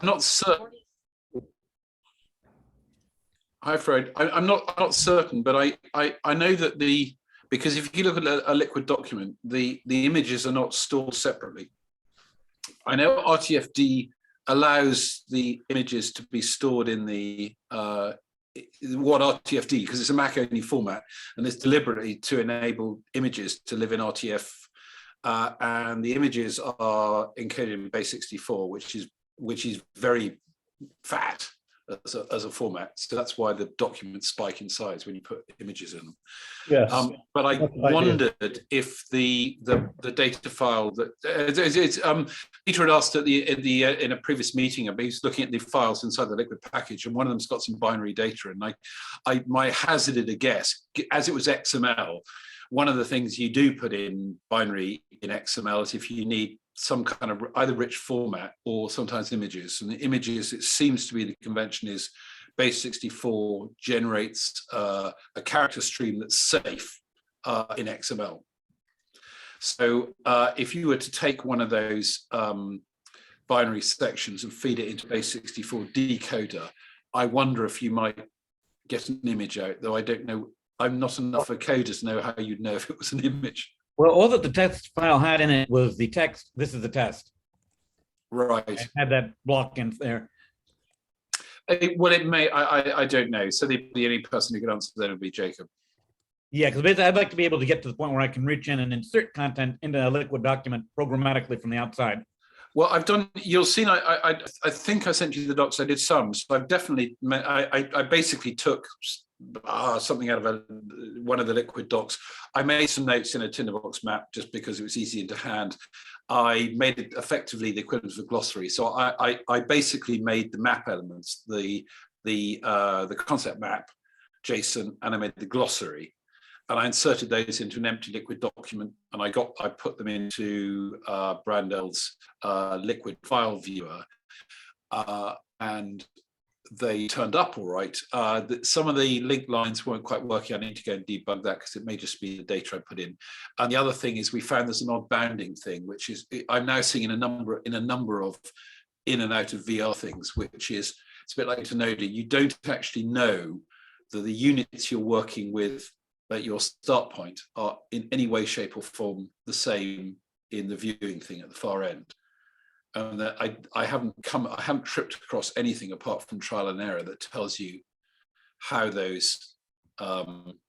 I'm not certain. Hi, Fred. I'm not certain, but I know that because if you look at a liquid document, the images are not stored separately. I know RTFD allows the images to be stored in the what RTFD, because it's a Mac only format, and it's deliberately to enable images to live in RTF, and the images are encoded in base64, which is very fat as a format. So that's why the documents spike in size when you put images in them. Yes. But I wondered if the data file that Peter had asked in a previous meeting, I was looking at the files inside the liquid package, and one of them's got some binary data, and I hazarded a guess, as it was XML. One of the things you do put in binary in XML is if you need some kind of either rich format or sometimes images. And the images, it seems to be the convention is base64 generates a character stream that's safe in XML. So if you were to take one of those binary sections and feed it into base64 decoder, I wonder if you might get an image out, though I don't know. I'm not enough a coder to know how you'd know if it was an image. Well, all that the test file had in it was the text. This is the test. Right. I had that block in there. Well, it may. I don't know. So the only person who could answer that would be Jacob. Yeah, because basically I'd like to be able to get to the point where I can reach in and insert content into a liquid document programmatically from the outside. Well, I've done. You'll see. I think I sent you the docs. I did some. So I've definitely. I basically took something out of one of the liquid docs. I made some notes in a Tinderbox map just because it was easy to hand. I made it effectively the equivalent of a glossary. So I basically made the map elements, the concept map, JSON, and I made the glossary. And I inserted those into an empty liquid document, and I put them into Brandel's liquid file viewer, and they turned up all right. Some of the link lines weren't quite working. I need to go and debug that because it may just be the data I put in. And the other thing is we found there's an odd bounding thing, which is I'm now seeing in a number of in and out of VR things, which is it's a bit like Tenoda. You don't actually know that the units you're working with at your start point are in any way, shape, or form the same in the viewing thing at the far end. And that I haven't tripped across anything apart from trial and error that tells you how those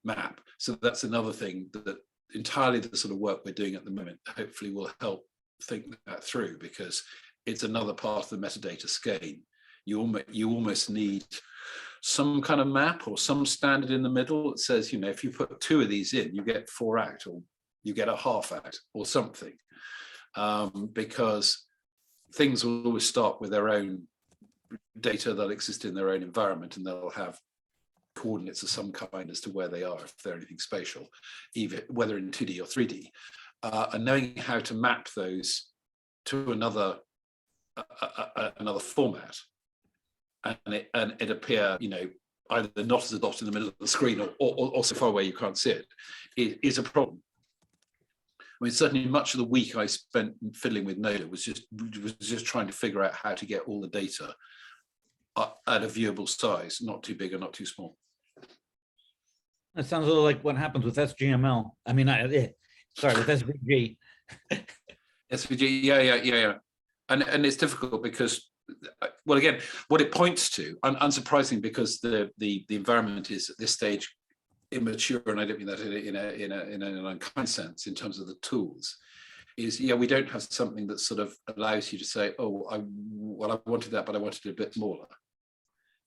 map. So that's another thing that entirely the sort of work we're doing at the moment hopefully will help think that through, because it's another part of the metadata skein. You almost need some kind of map or some standard in the middle that says, if you put 2 of these in, you get 4 act, or you get a half act or something, because things will always start with their own data that exist in their own environment, and they'll have coordinates of some kind as to where they are, if they're anything spatial, either whether in 2D or 3D, and knowing how to map those to another format, and it appear, either not as a dot in the middle of the screen or so far away you can't see it, is a problem. I mean, certainly much of the week I spent fiddling with Noda was just trying to figure out how to get all the data at a viewable size, not too big or not too small. That sounds a little like what happens with SGML. I mean, sorry, with SVG. SVG, yeah. And it's difficult because, well, again, what it points to, unsurprising, because the environment is at this stage immature, and I don't mean that in an unkind sense in terms of the tools, is we don't have something that sort of allows you to say, oh, I wanted that, but I wanted it a bit smaller,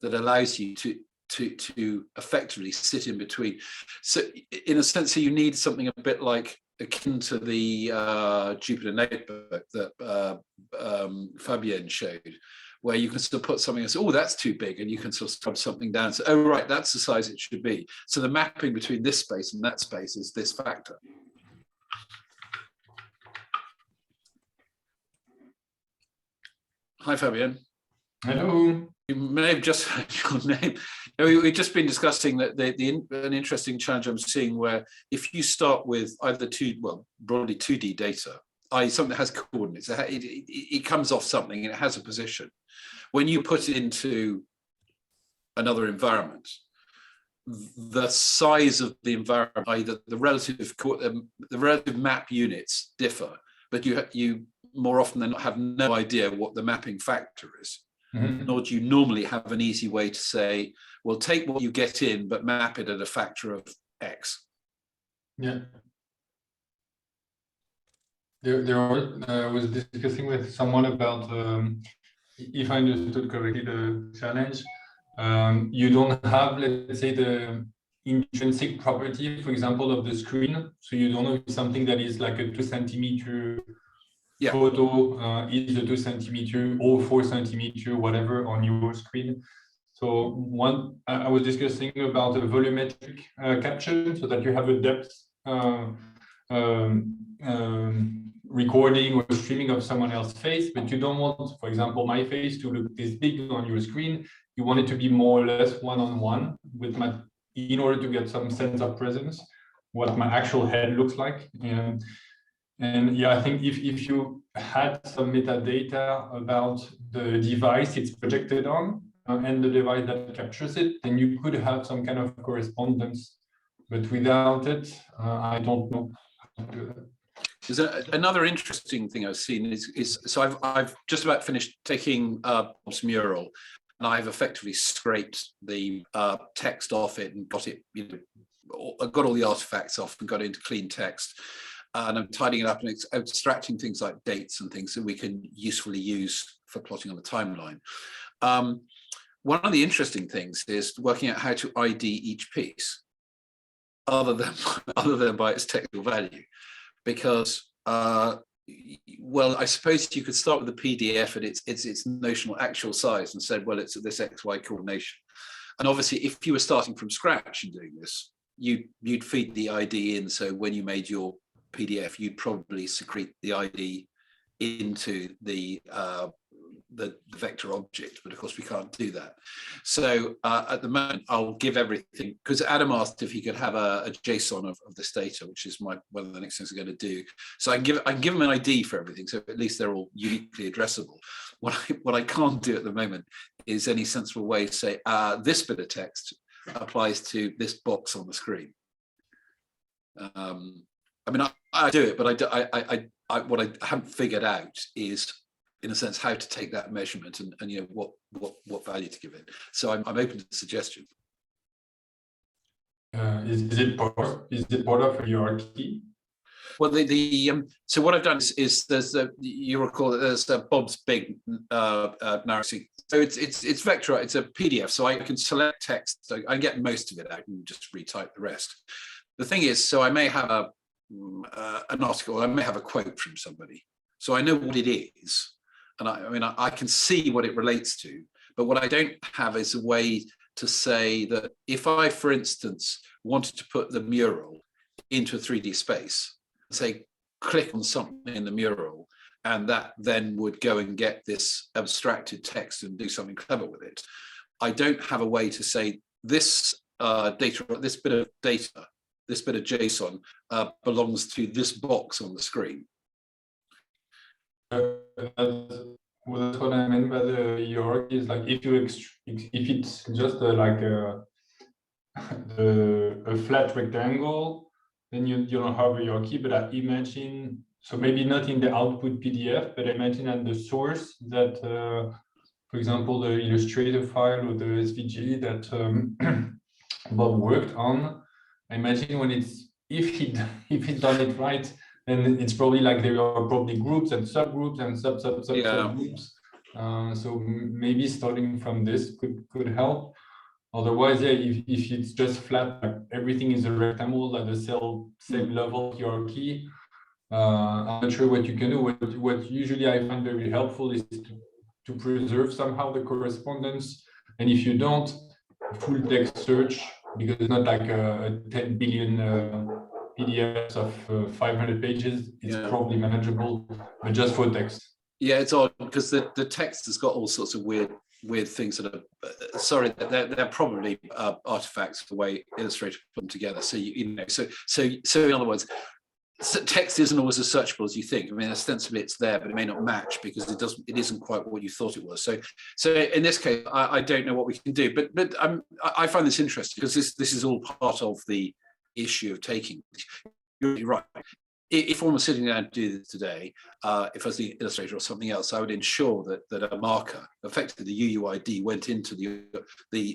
that allows you to effectively sit in between. So in a sense, so you need something a bit like akin to the Jupyter notebook that Fabienne showed, where you can still put something and say, oh, that's too big, and you can sort of scrub something down. So, oh, right, that's the size it should be. So the mapping between this space and that space is this factor. Hi, Fabienne. Hello. You may have just heard your name. We've just been discussing that an interesting challenge I'm seeing, where if you start with either broadly 2D data, something that has coordinates. It comes off something and it has a position. When you put it into another environment, the size of the environment, either the relative map units differ, but you more often than not have no idea what the mapping factor is. Mm-hmm. Nor do you normally have an easy way to say, well, take what you get in, but map it at a factor of X. Yeah. I was discussing with someone about, if I understood correctly, the challenge. You don't have, let's say, the intrinsic property, for example, of the screen. So you don't know if something that is like a 2 centimeter photo is a 2 centimeter or 4 centimeter, whatever, on your screen. So I was discussing about a volumetric caption, so that you have a depth recording or streaming of someone else's face, but you don't want, for example, my face to look this big on your screen. You want it to be more or less one-on-one with in order to get some sense of presence, what my actual head looks like. And yeah, I think if you had some metadata about the device it's projected on and the device that captures it, then you could have some kind of correspondence. But without it, I don't know how to do that. There's another interesting thing I've seen is so I've just about finished taking Bob's mural, and I've effectively scraped the text off it and got it, got all the artifacts off and got it into clean text. And I'm tidying it up and abstracting things like dates and things that we can usefully use for plotting on the timeline. One of the interesting things is working out how to ID each piece, other than by its technical value, because well, I suppose you could start with the PDF at its notional actual size and said, well, it's at this XY coordination. And obviously, if you were starting from scratch and doing this, you'd feed the ID in. So when you made your PDF, you'd probably secrete the ID into the vector object, but of course we can't do that. So at the moment, I'll give everything, because Adam asked if he could have a JSON of this data, which is one of the next things I'm going to do. So I can give him an ID for everything, so at least they're all uniquely addressable. What I can't do at the moment is any sensible way to say this bit of text applies to this box on the screen. I mean, I do it, but what I haven't figured out is, in a sense, how to take that measurement and what value to give it. So I'm open to suggestion. Is it part of a hierarchy? Well, so what I've done is there's you recall that there's Bob's big narrative. So it's vector. It's a PDF, so I can select text. So I get most of it out and just retype the rest. The thing is, so I may have an article, I may have a quote from somebody, so I know what it is, and I can see what it relates to. But what I don't have is a way to say that if I, for instance, wanted to put the mural into a 3D space, say click on something in the mural, and that then would go and get this abstracted text and do something clever with it. I don't have a way to say this data, this bit of data, this bit of JSON belongs to this box on the screen. That's what I meant by the hierarchy. Is like if it's just like a flat rectangle, then you don't have a hierarchy. But I imagine, so maybe not in the output PDF, but I imagine at the source that, for example, the Illustrator file or the SVG that Bob worked on. I imagine when if he's done it right, then it's probably like there are probably groups and subgroups and subgroups. So maybe starting from this could help. Otherwise, yeah, if it's just flat, like everything is a rectangle at the same level hierarchy, I'm not sure what you can do. What usually I find very helpful is to preserve somehow the correspondence. And if you don't, full text search, because it's not like a 10 billion PDFs of 500 pages, it's probably manageable, but just for text. Yeah, it's odd because the text has got all sorts of weird things that are sorry, they're probably artifacts the way Illustrator put them together. So so in other words, text isn't always as searchable as you think. I mean, ostensibly it's there, but it may not match because it isn't quite what you thought it was. So in this case, I don't know what we can do, but I find this interesting because this is all part of the issue of taking. You're right. If one was sitting down to do this today, if I was the illustrator or something else, I would ensure that a marker, effectively the UUID, went into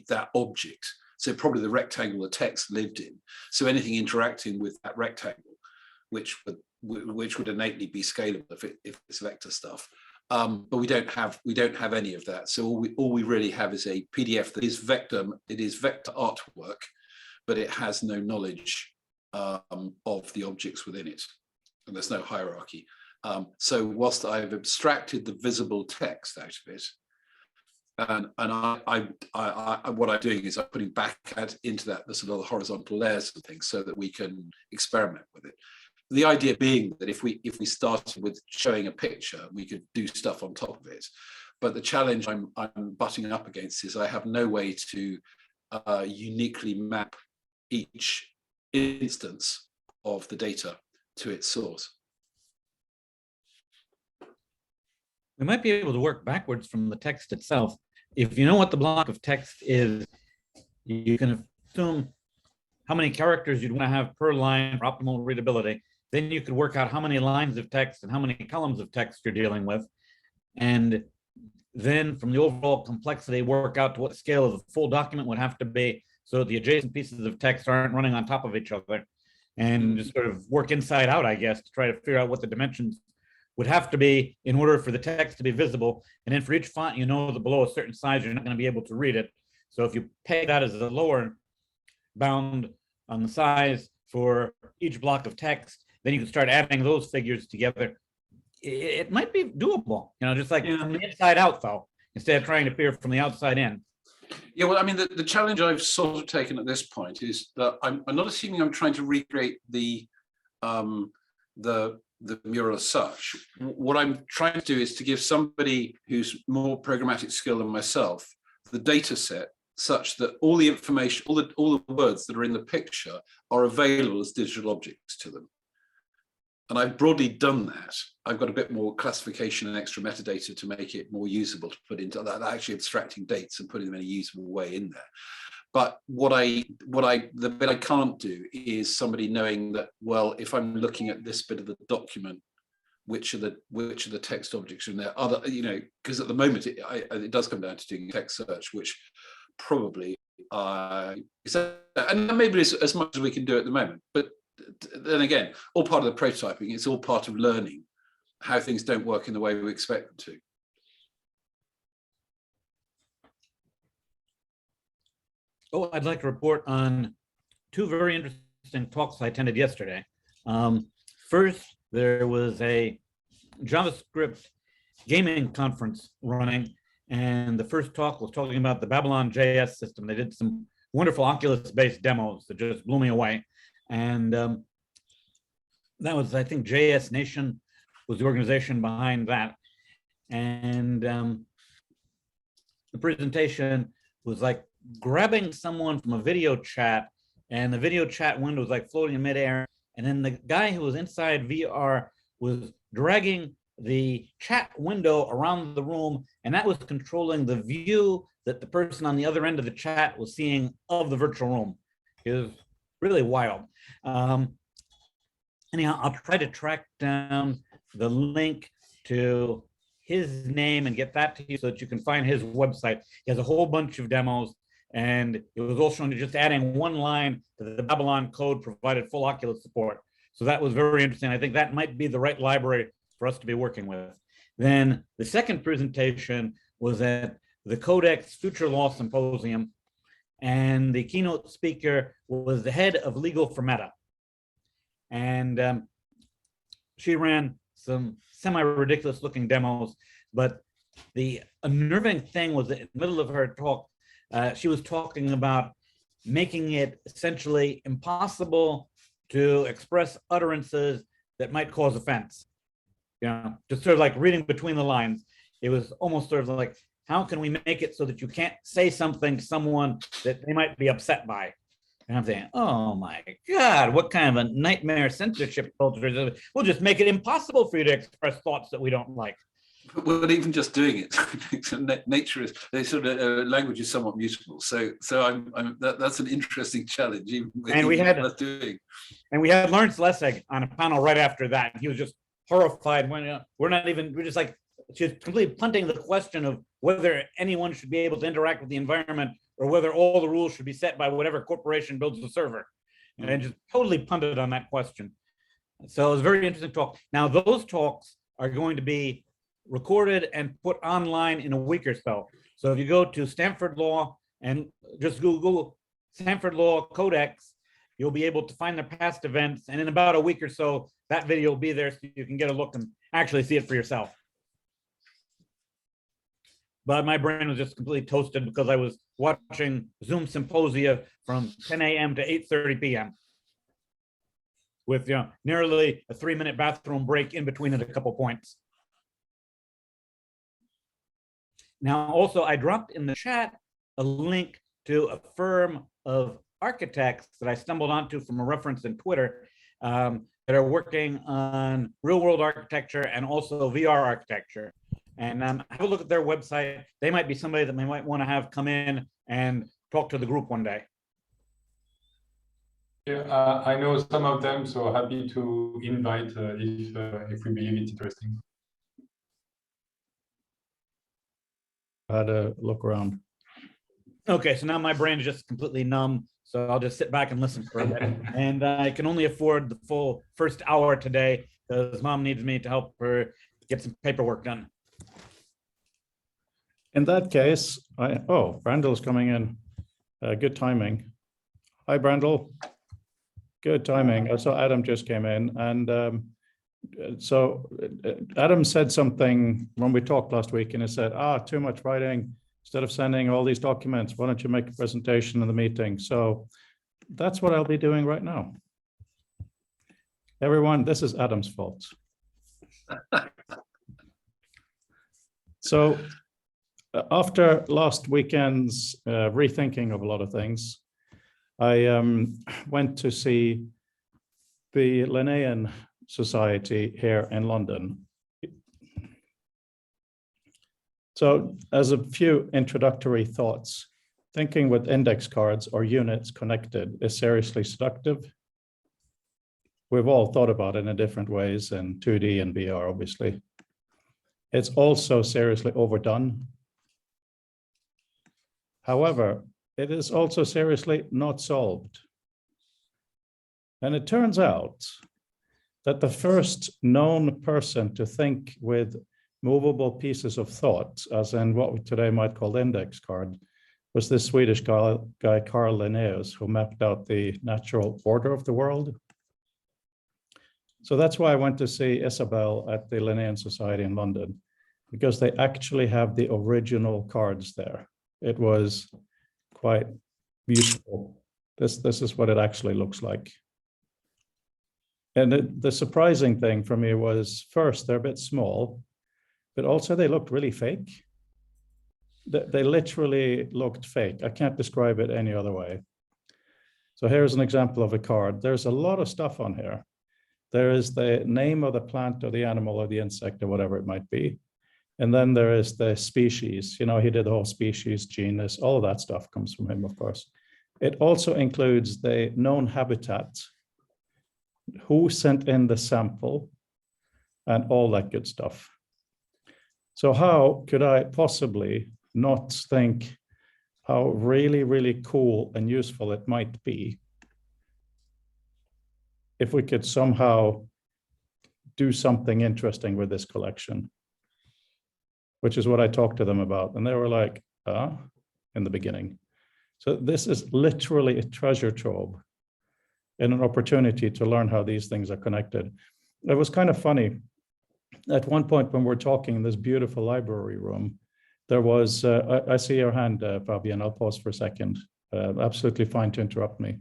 that object. So probably the rectangle the text lived in. So anything interacting with that rectangle, which would innately be scalable if it's vector stuff. But we don't have any of that. So all we really have is a PDF that is vector. It is vector artwork, but it has no knowledge of the objects within it, and there's no hierarchy. So whilst I've abstracted the visible text out of it, and what I'm doing is I'm putting back into that the sort of horizontal layers and things so that we can experiment with it. The idea being that if we started with showing a picture, we could do stuff on top of it. But the challenge I'm butting up against is I have no way to uniquely map each instance of the data to its source. We might be able to work backwards from the text itself. If you know what the block of text is, you can assume how many characters you'd want to have per line for optimal readability. Then you could work out how many lines of text and how many columns of text you're dealing with. And then from the overall complexity, work out to what scale of the full document would have to be so that the adjacent pieces of text aren't running on top of each other. And just sort of work inside out, I guess, to try to figure out what the dimensions would have to be in order for the text to be visible. And then for each font, you know that below a certain size, you're not going to be able to read it. So if you peg that as a lower bound on the size for each block of text, then you can start adding those figures together. It might be doable, just like from the inside out, though, instead of trying to peer from the outside in. Yeah, well, I mean, the challenge I've sort of taken at this point is that I'm not assuming I'm trying to recreate the mural as such. What I'm trying to do is to give somebody who's more programmatic skilled than myself the data set such that all the information, all the words that are in the picture are available as digital objects to them. And I've broadly done that. I've got a bit more classification and extra metadata to make it more usable to put into that, actually abstracting dates and putting them in a usable way in there. But the bit I can't do is somebody knowing that, well, if I'm looking at this bit of the document, which are the text objects are in there? Other, because at the moment it does come down to doing text search, which probably and maybe it's as much as we can do at the moment. But then again, all part of the prototyping. It's all part of learning how things don't work in the way we expect them to. Oh, I'd like to report on two very interesting talks I attended yesterday. First, there was a JavaScript gaming conference running, and the first talk was talking about the Babylon JS system. They did some wonderful Oculus-based demos that just blew me away. And that was, I think, JS Nation was the organization behind that. And the presentation was like grabbing someone from a video chat, and the video chat window was like floating in midair. And then the guy who was inside VR was dragging the chat window around the room, and that was controlling the view that the person on the other end of the chat was seeing of the virtual room. It was really wild. Anyhow, I'll try to track down the link to his name and get that to you so that you can find his website. He has a whole bunch of demos, and it was all shown just adding one line to the Babylon code provided full Oculus support. So that was very interesting. I think that might be the right library for us to be working with. Then the second presentation was at the Codex Future Law Symposium, and the keynote speaker was the head of legal for Meta. And she ran some semi-ridiculous looking demos, but the unnerving thing was that in the middle of her talk, she was talking about making it essentially impossible to express utterances that might cause offense. Just sort of like reading between the lines. It was almost sort of like, how can we make it so that you can't say something to someone that they might be upset by? And I'm saying, oh my God, what kind of a nightmare censorship culture is it? We'll just make it impossible for you to express thoughts that we don't like. Well, even just doing it, nature is sort of language is somewhat mutable. So that's an interesting challenge. Even And we had worth doing. And we had Lawrence Lessig on a panel right after that. He was just horrified when we're just like, she's completely punting the question of whether anyone should be able to interact with the environment or whether all the rules should be set by whatever corporation builds the server. And just totally punted on that question. So it was a very interesting talk. Now, those talks are going to be recorded and put online in a week or so. So if you go to Stanford Law and just Google Stanford Law Codex, you'll be able to find the past events. And in about a week or so, that video will be there so you can get a look and actually see it for yourself. But my brain was just completely toasted because I was watching Zoom symposia from 10 a.m. to 8:30 p.m. with nearly a 3-minute bathroom break in between at a couple points. Now, also, I dropped in the chat a link to a firm of architects that I stumbled onto from a reference in Twitter that are working on real world architecture and also VR architecture. And have a look at their website. They might be somebody that we might want to have come in and talk to the group one day. Yeah, I know some of them, so happy to invite if we believe it's interesting. I had a look around. Okay, so now my brain is just completely numb, so I'll just sit back and listen for a bit. And I can only afford the full first hour today because Mom needs me to help her get some paperwork done. In that case, Brandel's coming in. Good timing. Hi, Brandel. Good timing. I saw Adam just came in, and so Adam said something when we talked last week, and he said, too much writing. Instead of sending all these documents, why don't you make a presentation in the meeting? So that's what I'll be doing right now. Everyone, this is Adam's fault. So after last weekend's rethinking of a lot of things, I went to see the Linnaean Society here in London. So as a few introductory thoughts, thinking with index cards or units connected is seriously seductive. We've all thought about it in different ways in 2D and VR, obviously. It's also seriously overdone. However, it is also seriously not solved. And it turns out that the first known person to think with movable pieces of thought, as in what we today might call the index card, was this Swedish guy, Carl Linnaeus, who mapped out the natural order of the world. So that's why I went to see Isabel at the Linnaean Society in London, because they actually have the original cards there. It was quite beautiful. This is what it actually looks like. And the surprising thing for me was, first, they're a bit small, but also they looked really fake. They literally looked fake. I can't describe it any other way. So here's an example of a card. There's a lot of stuff on here. There is the name of the plant or the animal or the insect or whatever it might be. And then there is the species. He did the whole species, genus, all of that stuff comes from him, of course. It also includes the known habitat, who sent in the sample, and all that good stuff. So how could I possibly not think how really, really cool and useful it might be if we could somehow do something interesting with this collection, which is what I talked to them about. And they were like, in the beginning. So this is literally a treasure trove and an opportunity to learn how these things are connected. It was kind of funny. At one point when we're talking in this beautiful library room, there was, I see your hand, Fabian, I'll pause for a second. Absolutely fine to interrupt me.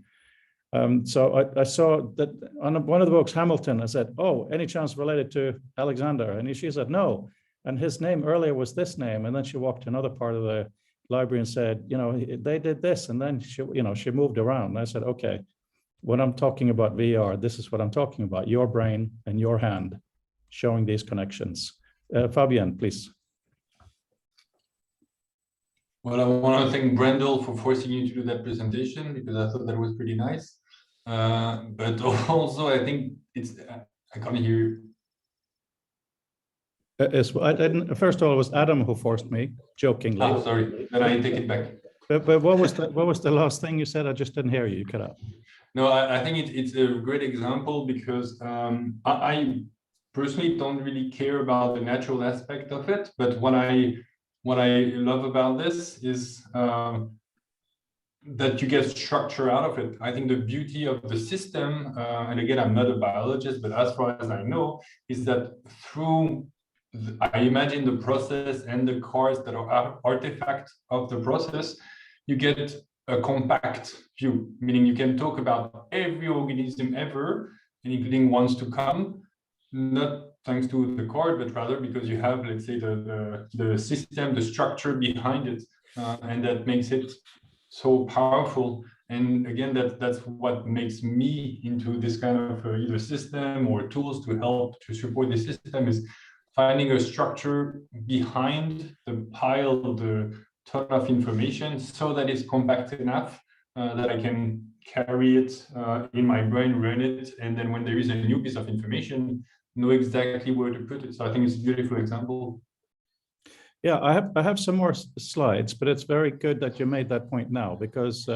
So I saw that on one of the books, Hamilton, I said, any chance related to Alexander? And she said, no. And his name earlier was this name. And then she walked to another part of the library and said, they did this, and then she moved around. And I said, okay, when I'm talking about VR, this is what I'm talking about: your brain and your hand showing these connections. Fabian, please. Well, I want to thank Brendel for forcing you to do that presentation, because I thought that was pretty nice. But also, I think I can't hear you. First of all, it was Adam who forced me, jokingly. Oh, sorry, then I take it back. But what was the last thing you said? I just didn't hear you. You cut out. No, I think it's a great example, because I personally don't really care about the natural aspect of it, but what I love about this is that you get structure out of it. I think the beauty of the system, and again, I'm not a biologist, but as far as I know, is that through I imagine the process and the cards that are artifacts of the process, you get a compact view, meaning you can talk about every organism ever, including ones to come, not thanks to the card, but rather because you have, let's say, the system, the structure behind it, and that makes it so powerful. And again, that's what makes me into this kind of either system or tools to help to support the system, is finding a structure behind the pile, the ton of information, so that it's compact enough that I can carry it in my brain, run it, and then when there is a new piece of information, know exactly where to put it. So I think it's a beautiful example. Yeah, I have some more slides, but it's very good that you made that point now, because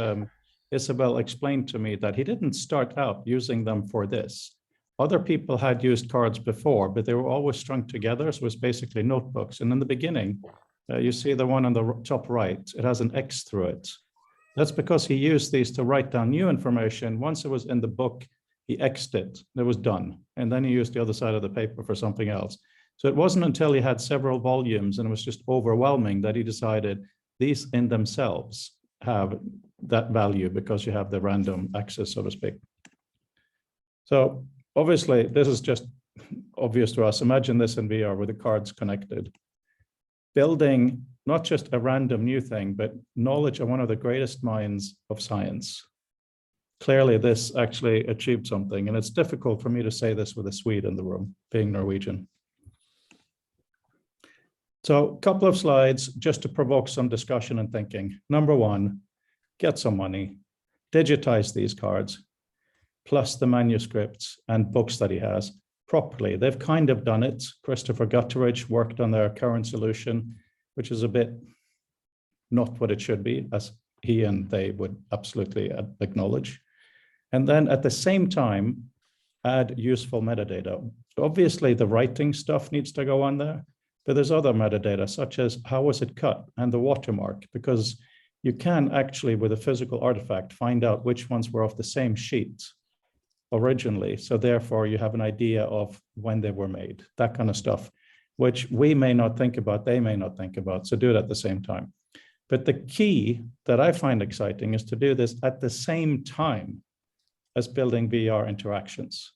Isabel explained to me that he didn't start out using them for this. Other people had used cards before, but they were always strung together. So it was basically notebooks. And in the beginning, you see the one on the top right, it has an X through it. That's because he used these to write down new information. Once it was in the book, he X'd it, it was done. And then he used the other side of the paper for something else. So it wasn't until he had several volumes and it was just overwhelming that he decided these in themselves have that value, because you have the random access, so to speak. So obviously, this is just obvious to us. Imagine this in VR with the cards connected. Building not just a random new thing, but knowledge of one of the greatest minds of science. Clearly, this actually achieved something, and it's difficult for me to say this with a Swede in the room, being Norwegian. So a couple of slides just to provoke some discussion and thinking. Number one, get some money, digitize these cards, plus the manuscripts and books that he has properly. They've kind of done it. Christopher Gutteridge worked on their current solution, which is a bit not what it should be, as he and they would absolutely acknowledge. And then at the same time, add useful metadata. Obviously, the writing stuff needs to go on there, but there's other metadata, such as how was it cut and the watermark, because you can actually, with a physical artifact, find out which ones were off the same sheet originally. So therefore, you have an idea of when they were made, that kind of stuff, which we may not think about, they may not think about. So do it at the same time. But the key that I find exciting is to do this at the same time as building VR interactions,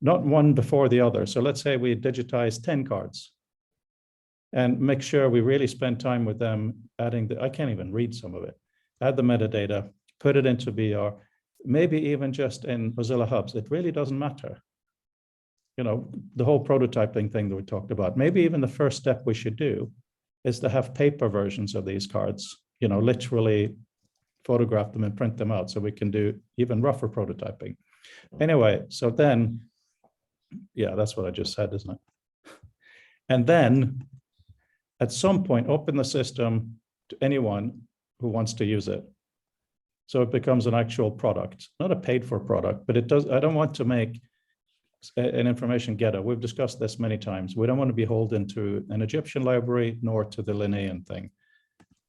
not one before the other. So let's say we digitize 10 cards and make sure we really spend time with them, adding I can't even read some of it, add the metadata, put it into VR, maybe even just in Mozilla Hubs. It really doesn't matter. You know, the whole prototyping thing that we talked about, maybe even the first step we should do is to have paper versions of these cards, you know, literally photograph them and print them out so we can do even rougher prototyping. Anyway, so then, yeah, that's what I just said, isn't it? And then at some point, open the system to anyone who wants to use it. So it becomes an actual product, not a paid for product, but it does. I don't want to make an information ghetto. We've discussed this many times. We don't want to be beholden to an Egyptian library nor to the Linnaean thing.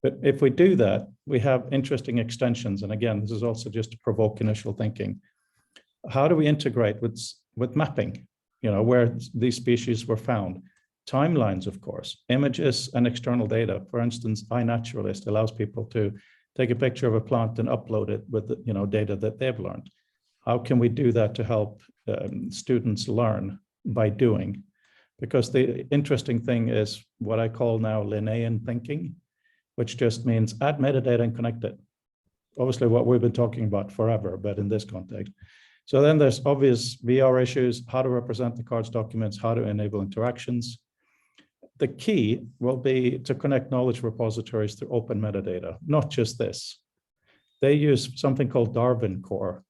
But if we do that, we have interesting extensions. And again, this is also just to provoke initial thinking. How do we integrate with mapping, you know, where these species were found? Timelines, of course, images and external data. For instance, iNaturalist allows people to take a picture of a plant and upload it with, you know, data that they've learned. How can we do that to help students learn by doing? Because the interesting thing is what I call now Linnaean thinking. which just means add metadata and connect it. Obviously what we've been talking about forever, but in this context. So then there's obvious VR issues, how to represent the cards documents, how to enable interactions. The key will be to connect knowledge repositories through open metadata, not just this. They use something called Darwin Core,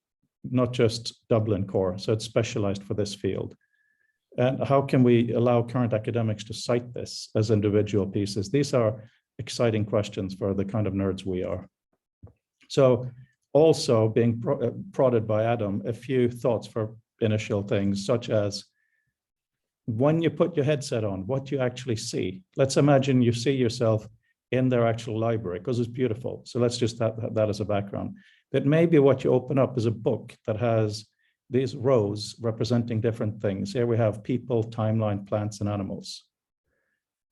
not just Dublin Core, so it's specialized for this field. And how can we allow current academics to cite this as individual pieces? These are exciting questions for the kind of nerds we are. So also being prodded by Adam, a few thoughts for initial things, such as when you put your headset on, what you actually see. Let's imagine you see yourself in their actual library because it's beautiful. So let's just have that as a background. That maybe what you open up is a book that has these rows representing different things. Here we have people, timeline, plants, and animals.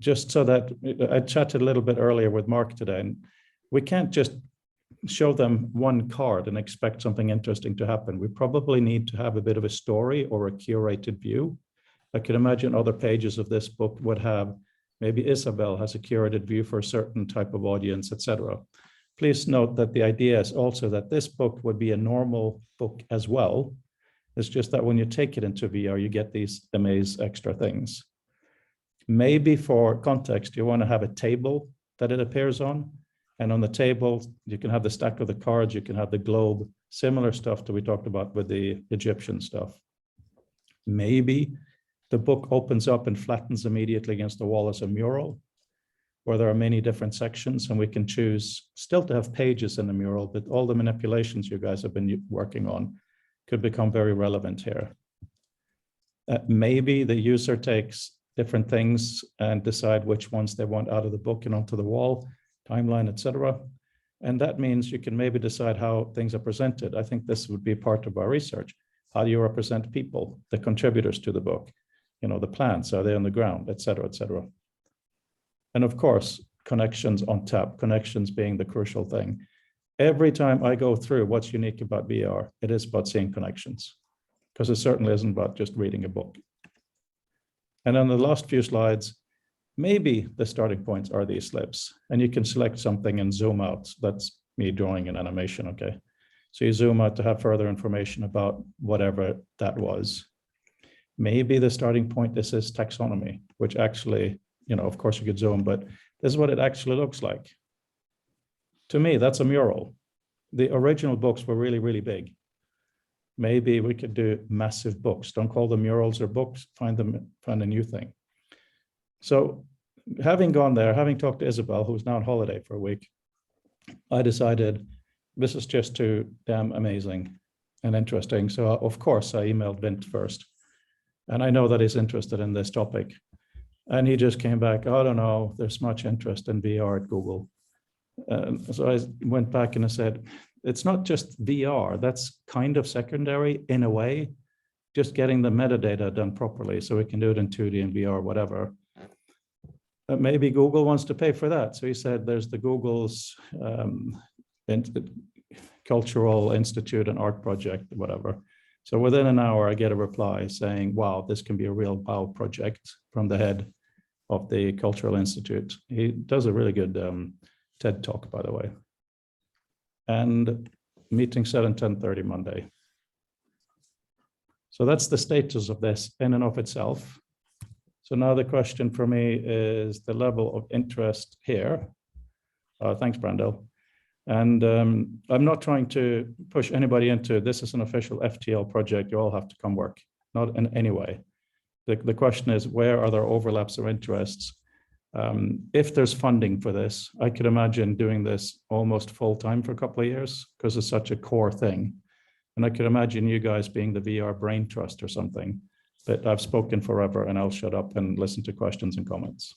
Just so that I chatted a little bit earlier with Mark today, and we can't just show them one card and expect something interesting to happen. We probably need to have a bit of a story or a curated view. I could imagine other pages of this book would have, maybe Isabel has a curated view for a certain type of audience, etc. Please note that the idea is also that this book would be a normal book as well. It's just that when you take it into VR, you get these amazing extra things. Maybe for context, you want to have a table that it appears on. And on the table, you can have the stack of the cards, you can have the globe, similar stuff that we talked about with the Egyptian stuff. Maybe the book opens up and flattens immediately against the wall as a mural, where there are many different sections, and we can choose still to have pages in the mural, but all the manipulations you guys have been working on could become very relevant here. Maybe the user takes different things and decide which ones they want out of the book and onto the wall, timeline, etc. And that means you can maybe decide how things are presented. I think this would be part of our research. How do you represent people, the contributors to the book? You know, the plants, are they on the ground, etc., etc. And of course, connections on tap, connections being the crucial thing. Every time I go through what's unique about VR, it is about seeing connections, because it certainly isn't about just reading a book. And on the last few slides, maybe the starting points are these slips, and you can select something and zoom out. That's me drawing an animation, okay? So you zoom out to have further information about whatever that was. Maybe the starting point is this taxonomy, which actually, you know, of course you could zoom, but this is what it actually looks like. To me, that's a mural. The original books were really, really big. Maybe we could do massive books. Don't call them murals or books, find a new thing. So having gone there, having talked to Isabel, who's now on holiday for a week, I decided this is just too damn amazing and interesting. So of course I emailed Vint first. And I know that he's interested in this topic. And he just came back, I don't know, there's much interest in VR at Google. So I went back and I said, it's not just VR, that's kind of secondary in a way, just getting the metadata done properly so we can do it in 2D and VR, whatever. Maybe Google wants to pay for that. So he said, there's the Google's Cultural Institute and Art Project, whatever. So within an hour, I get a reply saying, wow, this can be a real wow project from the head of the Cultural Institute. He does a really good TED talk, by the way. And meeting set on 10:30 Monday. So that's the status of this in and of itself. So now the question for me is the level of interest here. Thanks, Brandel. And I'm not trying to push anybody into this is an official FTL project. You all have to come work, not in any way. The question is, where are there overlaps of interests? If there's funding for this, I could imagine doing this almost full time for a couple of years because it's such a core thing. And I could imagine you guys being the VR Brain Trust or something. But I've spoken forever and I'll shut up and listen to questions and comments.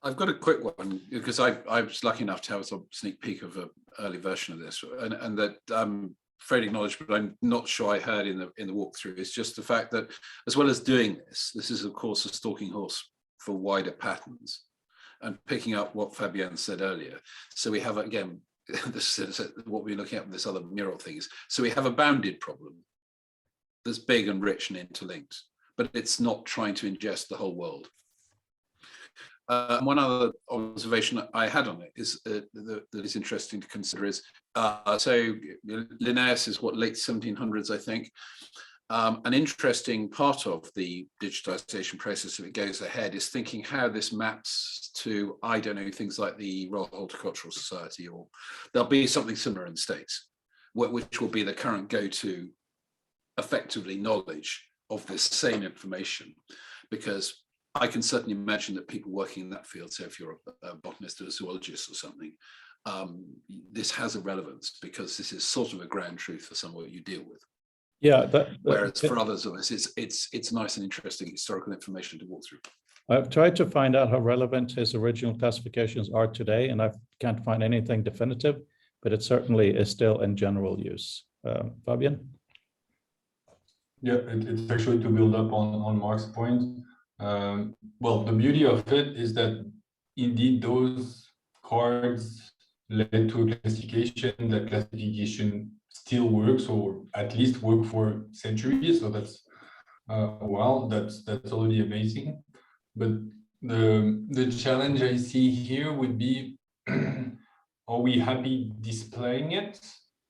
I've got a quick one because I was lucky enough to have a sort of sneak peek of an early version of this, and that I'm afraid to acknowledge, but I'm not sure I heard in the walkthrough. It's just the fact that as well as doing this is of course a stalking horse for wider patterns, and picking up what Fabienne said earlier. So we have again this is what we're looking at with this other mural things. So we have a bounded problem that's big and rich and interlinked, but it's not trying to ingest the whole world. One other observation I had on it is that is interesting to consider is, so Linnaeus is what, late 1700s, I think. An interesting part of the digitization process, if it goes ahead, is thinking how this maps to, I don't know, things like the Royal Horticultural Society, or there'll be something similar in the States, which will be the current go-to, effectively, knowledge of this same information. Because I can certainly imagine that people working in that field, so if you're a botanist or a zoologist or something, this has a relevance, because this is sort of a ground truth for some of what you deal with. Yeah. Whereas for others of us, it's nice and interesting historical information to walk through. I've tried to find out how relevant his original classifications are today, and I can't find anything definitive, but it certainly is still in general use. Fabian? Yeah, it's actually to build up on Mark's point. Well, the beauty of it is that indeed those cards led to a classification. That classification still works, or at least work for centuries. So that's well, that's already amazing. But the challenge I see here would be, are we happy displaying it,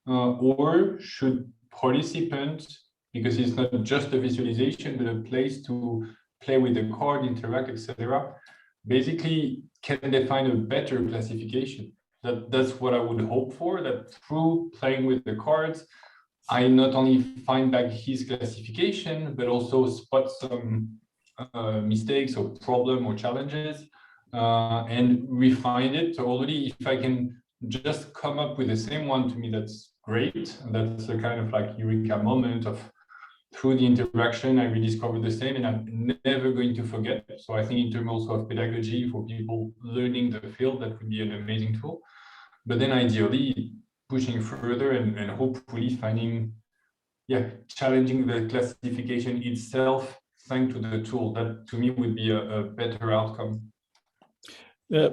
or should participants, because it's not just a visualization, but a place to play with the card, interact, etc. Basically, can they find a better classification? That's what I would hope for, that through playing with the cards, I not only find back his classification, but also spot some mistakes or problem or challenges, and refine it. So already, if I can just come up with the same one, to me, that's great. And that's a kind of like eureka moment of, through the interaction, I rediscovered the same, and I'm never going to forget. So I think in terms also of pedagogy for people learning the field, that would be an amazing tool. But then ideally pushing further and hopefully finding, challenging the classification itself thanks to the tool. That to me would be a better outcome.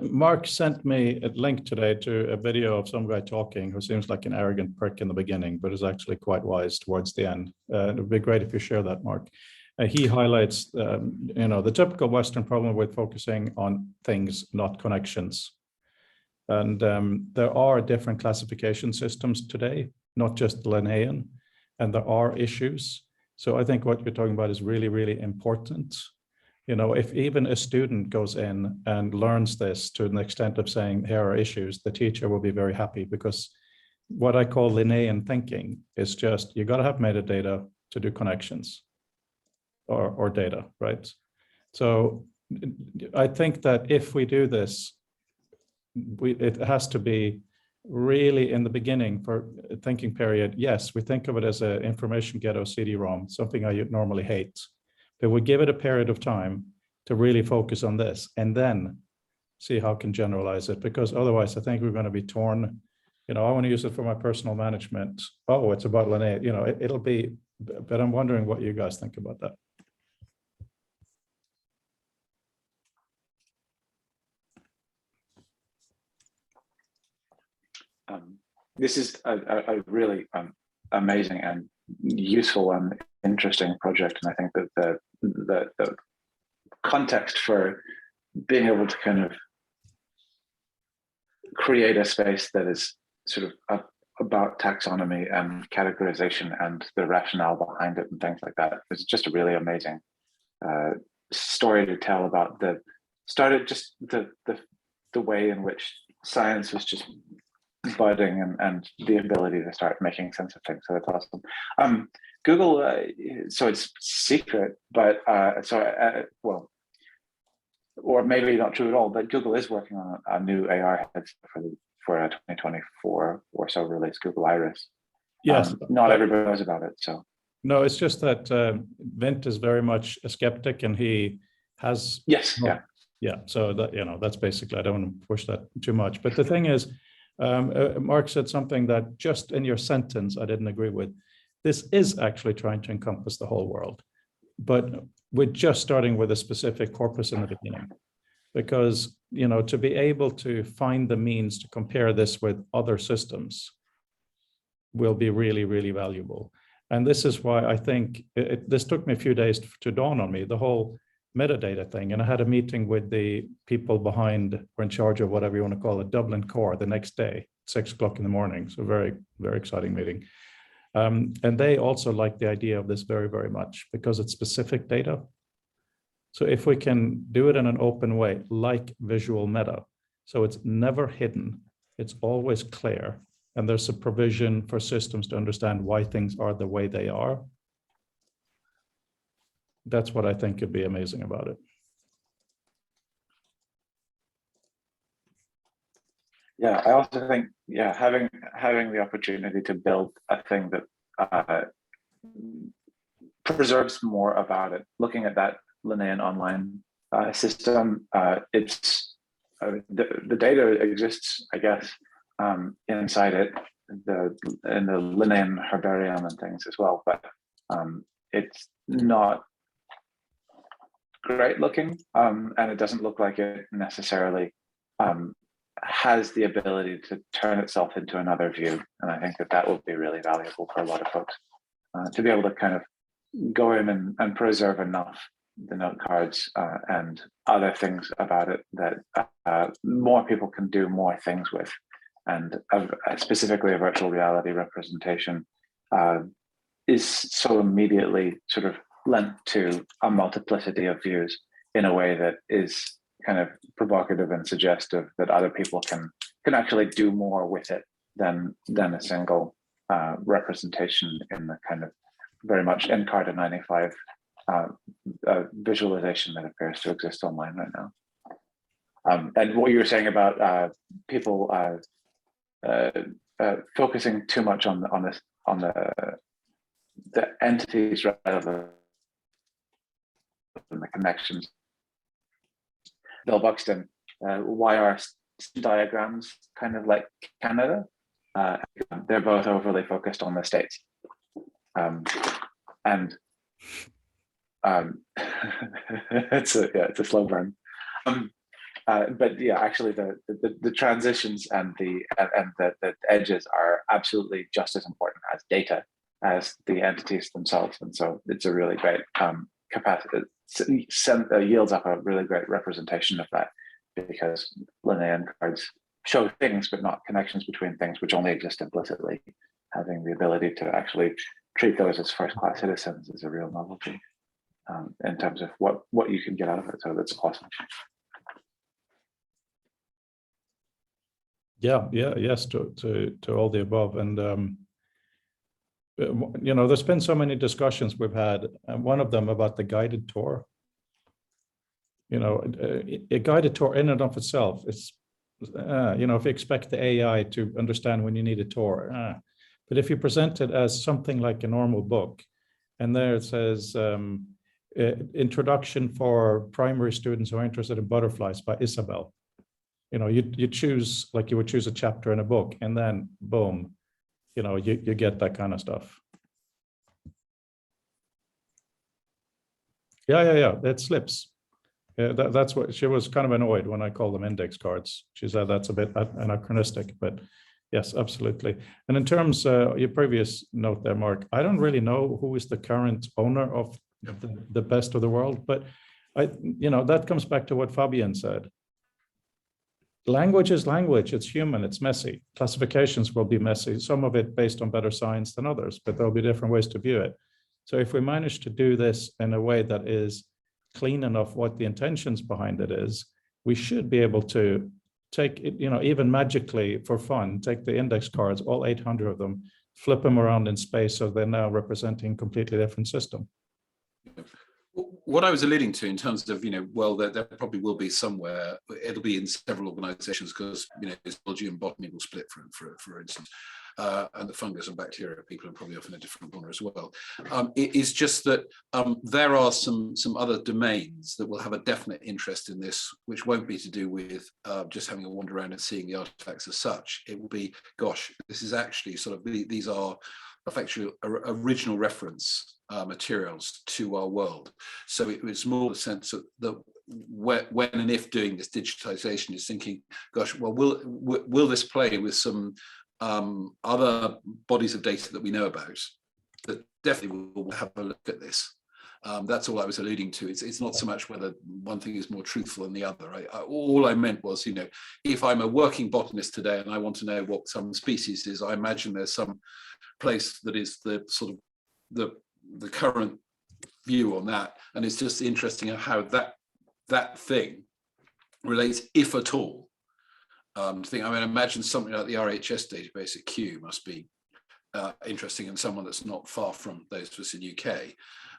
Mark sent me a link today to a video of some guy talking who seems like an arrogant prick in the beginning, but is actually quite wise towards the end. It would be great if you share that, Mark. He highlights, the typical Western problem with focusing on things, not connections. And there are different classification systems today, not just Linnaean, and there are issues. So I think what you're talking about is really, really important. If even a student goes in and learns this to an extent of saying, here are issues, the teacher will be very happy, because what I call Linnaean thinking is just, you got to have metadata to do connections or data, right? So I think that if we do this, it has to be really in the beginning for a thinking period. Yes, we think of it as an information ghetto CD-ROM, something I normally hate. But we give it a period of time to really focus on this and then see how can generalize it, because otherwise I think we're going to be torn. I want to use it for my personal management. Oh, it's about Linnaeus. It'll be, but I'm wondering what you guys think about that. This is a really amazing and useful and interesting project, and I think that the context for being able to kind of create a space that is sort of about taxonomy and categorization and the rationale behind it and things like that is just a really amazing story to tell about the way in which science was just budding and the ability to start making sense of things. So that's awesome. Google, so it's secret, but or maybe not true at all, but Google is working on a new AR headset for a 2024 or so release, Google Iris. Yes. Not everybody knows about it, so. No, it's just that Vint is very much a skeptic, and he has. Yes, yeah. So that, that's basically, I don't want to push that too much. But the thing is, Mark said something that just in your sentence I didn't agree with. This is actually trying to encompass the whole world, but we're just starting with a specific corpus in the beginning, because to be able to find the means to compare this with other systems will be really, really valuable. And this is why I think this took me a few days to dawn on me, the whole metadata thing. And I had a meeting with the people behind, or in charge of whatever you want to call it, Dublin Core, the next day, 6 o'clock in the morning. So very, very exciting meeting. And they also like the idea of this very, very much because it's specific data. So if we can do it in an open way, like visual meta, so it's never hidden, it's always clear, and there's a provision for systems to understand why things are the way they are. That's what I think could be amazing about it. Yeah, I also think, yeah, having the opportunity to build a thing that preserves more about it. Looking at that Linnaean online system, it's the data exists, I guess, inside it, in the Linnaean herbarium and things as well, but it's not great looking, and it doesn't look like it necessarily has the ability to turn itself into another view. And I think that will be really valuable for a lot of folks to be able to kind of go in and preserve enough the note cards and other things about it that more people can do more things with. And specifically a virtual reality representation is so immediately sort of lent to a multiplicity of views in a way that is kind of provocative and suggestive that other people can actually do more with it than a single representation in the kind of very much Encarta 95 visualization that appears to exist online right now. And what you were saying about people focusing too much on the entities rather than the connections. Bill Buxton, why are diagrams kind of like Canada? They're both overly focused on the States. It's a slow burn. But yeah, actually the transitions and the edges are absolutely just as important as data as the entities themselves. And so it's a really great capacity. Yields up a really great representation of that, because Linnaean cards show things but not connections between things which only exist implicitly. Having the ability to actually treat those as first-class citizens is a real novelty in terms of what you can get out of it. So that's awesome. Yes to all the above. And you know, there's been so many discussions we've had, and one of them about the guided tour. You know, a guided tour in and of itself is, you know, if you expect the AI to understand when you need a tour, but if you present it as something like a normal book, and there it says, introduction for primary students who are interested in butterflies by Isabel. You know, you choose, like you would choose a chapter in a book, and then boom, you know, you get that kind of stuff. Yeah, it slips. That's what she was kind of annoyed when I called them index cards. She said that's a bit anachronistic, but yes, absolutely. And in terms of your previous note there, Mark, I don't really know who is the current owner of the best of the world, but you know, that comes back to what Fabian said. Language is language, it's human, it's messy. Classifications will be messy, some of it based on better science than others, but there'll be different ways to view it. So if we manage to do this in a way that is clean enough what the intentions behind it is, we should be able to take it, you know, even magically for fun, take the index cards, all 800 of them, flip them around in space so they're now representing a completely different system. What I was alluding to in terms of, you know, well, there probably will be somewhere, it'll be in several organizations because, you know, zoology and botany will split, for instance, and the fungus and bacteria people are probably off in a different corner as well. It is just that there are some other domains that will have a definite interest in this, which won't be to do with just having a wander around and seeing the artifacts as such. It will be, gosh, this is actually sort of, these are effectively original reference materials to our world. So it was more the sense that when and if doing this digitization is thinking, gosh, well, will this play with some other bodies of data that we know about? that definitely will have a look at this. That's all I was alluding to. It's not so much whether one thing is more truthful than the other. All I meant was, if I'm a working botanist today and I want to know what some species is, I imagine there's some place that is the sort of the current view on that, and it's just interesting how that thing relates, if at all. Imagine something like the RHS database at Kew must be interesting, and someone that's not far from those of us in UK.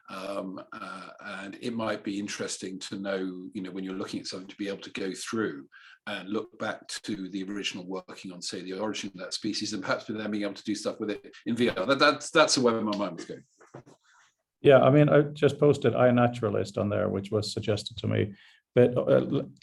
And it might be interesting to know, when you're looking at something, to be able to go through and look back to the original working on, say, the origin of that species, and perhaps then being able to do stuff with it in VR. That's the way my mind was going. Yeah, I just posted iNaturalist on there, which was suggested to me. But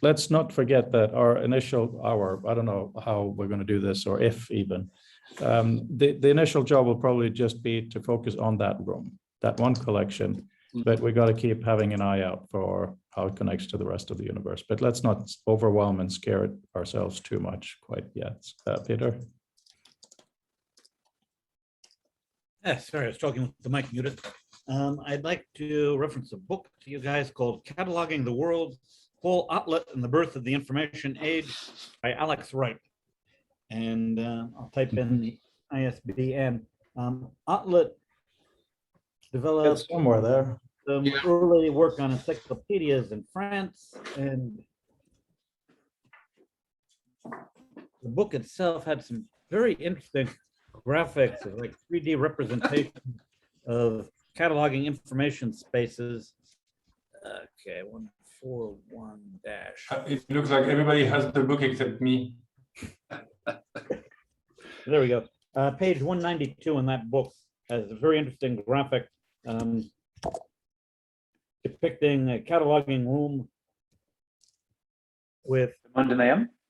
let's not forget that I don't know how we're going to do this, or if even, the initial job will probably just be to focus on that room, that one collection, but we got to keep having an eye out for how it connects to the rest of the universe. But let's not overwhelm and scare ourselves too much quite yet. Peter? Sorry, I was talking with the mic muted. I'd like to reference a book to you guys called Cataloging the World's Whole Outlet and the Birth of the Information Age by Alex Wright. And I'll type in the ISBN. Outlet developed It's somewhere there. some early work on encyclopedias in France, and the book itself had some very interesting graphics of like 3D representation of cataloging information spaces. Okay, 141 dash. It looks like everybody has the book except me. There we go. Page 192 in that book has a very interesting graphic depicting a cataloging room with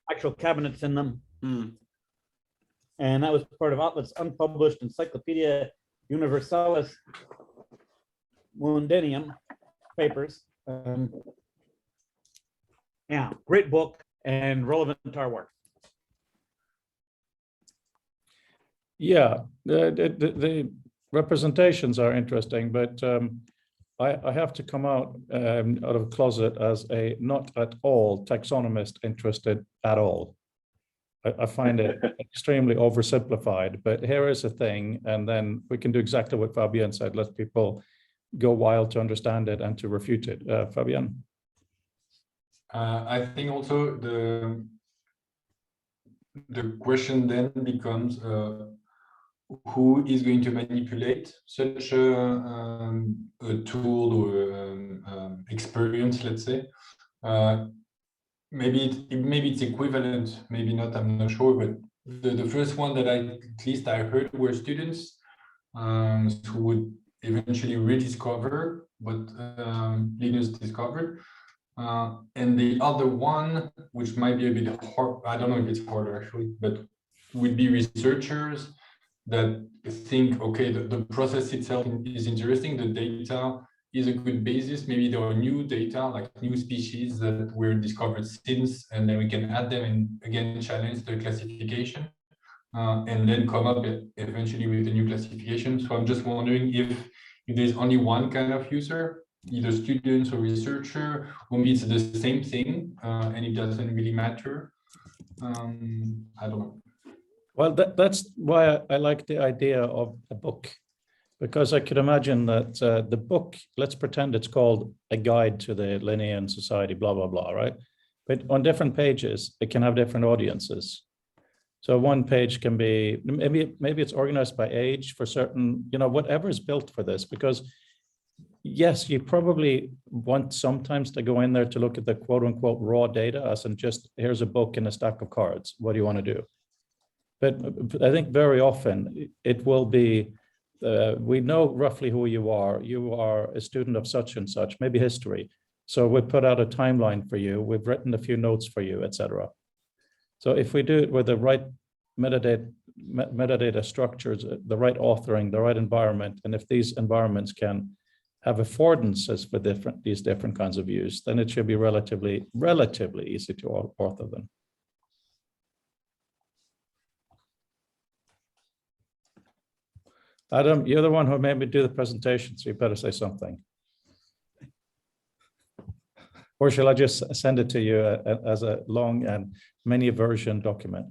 actual cabinets in them. And that was part of Outlet's unpublished Encyclopedia Universalis Mundanium papers. Yeah, great book and relevant to our work. Yeah, the representations are interesting, but I have to come out of a closet as a not at all taxonomist interested at all. I find it extremely oversimplified, but here is a thing, and then we can do exactly what Fabian said. Let people go wild to understand it and to refute it. Fabian? I think also the question then becomes who is going to manipulate such a tool or experience, let's say. Maybe it's equivalent, maybe not, I'm not sure, but the first one that at least I heard were students who would eventually rediscover what Linus discovered. And the other one, which might be a bit hard, I don't know if it's harder actually, but would be researchers that think, okay, the process itself is interesting, the data is a good basis. Maybe there are new data, like new species that were discovered since, and then we can add them and again challenge the classification, and then come up eventually with a new classification. So I'm just wondering if there's only one kind of user, either students or researcher, or maybe it's the same thing, and it doesn't really matter. I don't know. Well, that's why I like the idea of a book, because I could imagine that the book, let's pretend it's called A Guide to the Linnean Society, blah, blah, blah, right? But on different pages, it can have different audiences. So one page can be, maybe it's organized by age for certain, whatever is built for this, because yes, you probably want sometimes to go in there to look at the quote unquote raw data as in just, here's a book and a stack of cards. What do you want to do? But I think very often it will be, we know roughly who you are. You are a student of such and such, maybe history. So we put out a timeline for you. We've written a few notes for you, etc. So if we do it with the right metadata structures, the right authoring, the right environment, and if these environments can have affordances for these different kinds of views, then it should be relatively easy to author them. Adam, you're the one who made me do the presentation, so you better say something. Or shall I just send it to you as a long and many version document?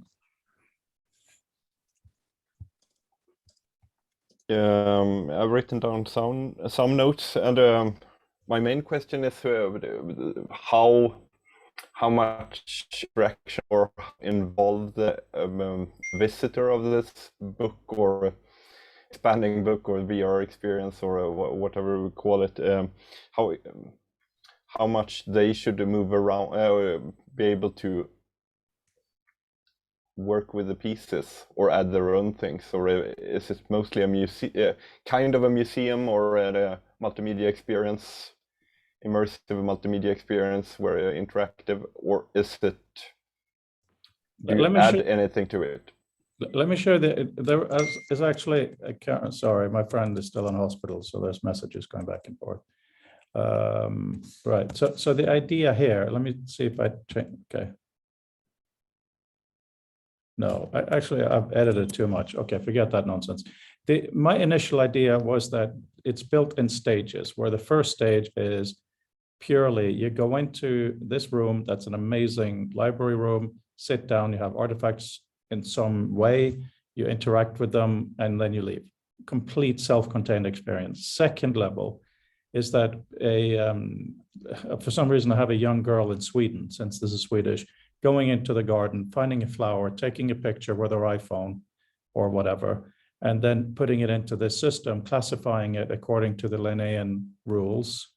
I've written down some notes, and my main question is how much interaction or involved the visitor of this book or expanding book or VR experience or whatever we call it, how much they should move around, be able to work with the pieces or add their own things, or is it mostly a museum, kind of a museum, or a multimedia experience, immersive multimedia experience, where interactive, or is it? Do you add anything to it? Let me show you there is actually sorry, my friend is still in hospital, so there's messages going back and forth. Right. So the idea here, let me see if I change. Okay. No, I've edited too much. Okay, forget that nonsense. My initial idea was that it's built in stages, where the first stage is purely you go into this room, that's an amazing library room, sit down, you have artifacts in some way, you interact with them, and then you leave. Complete self-contained experience. Second level is that for some reason I have a young girl in Sweden, since this is Swedish, going into the garden, finding a flower, taking a picture with her iPhone or whatever, and then putting it into this system, classifying it according to the Linnaean rules,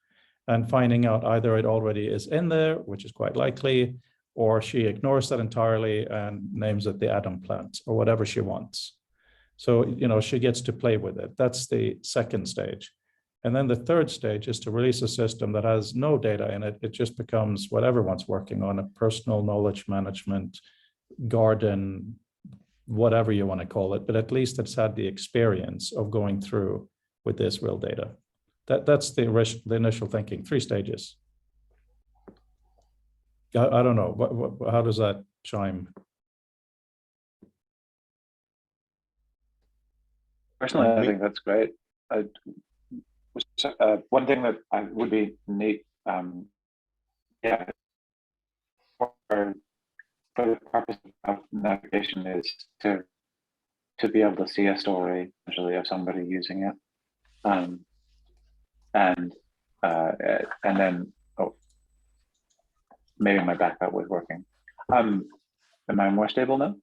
and finding out either it already is in there, which is quite likely, or she ignores that entirely and names it the Adam plant or whatever she wants. So, she gets to play with it. That's the second stage. And then the third stage is to release a system that has no data in it. It just becomes what everyone's working on, a personal knowledge management, garden, whatever you want to call it, but at least it's had the experience of going through with this real data. That's the initial thinking, 3 stages. I don't know, how does that chime? Personally, I think that's great. One thing that would be neat, yeah, for the purpose of navigation is to be able to see a story, usually of somebody using it, and then maybe my backup was working. Am I more stable now?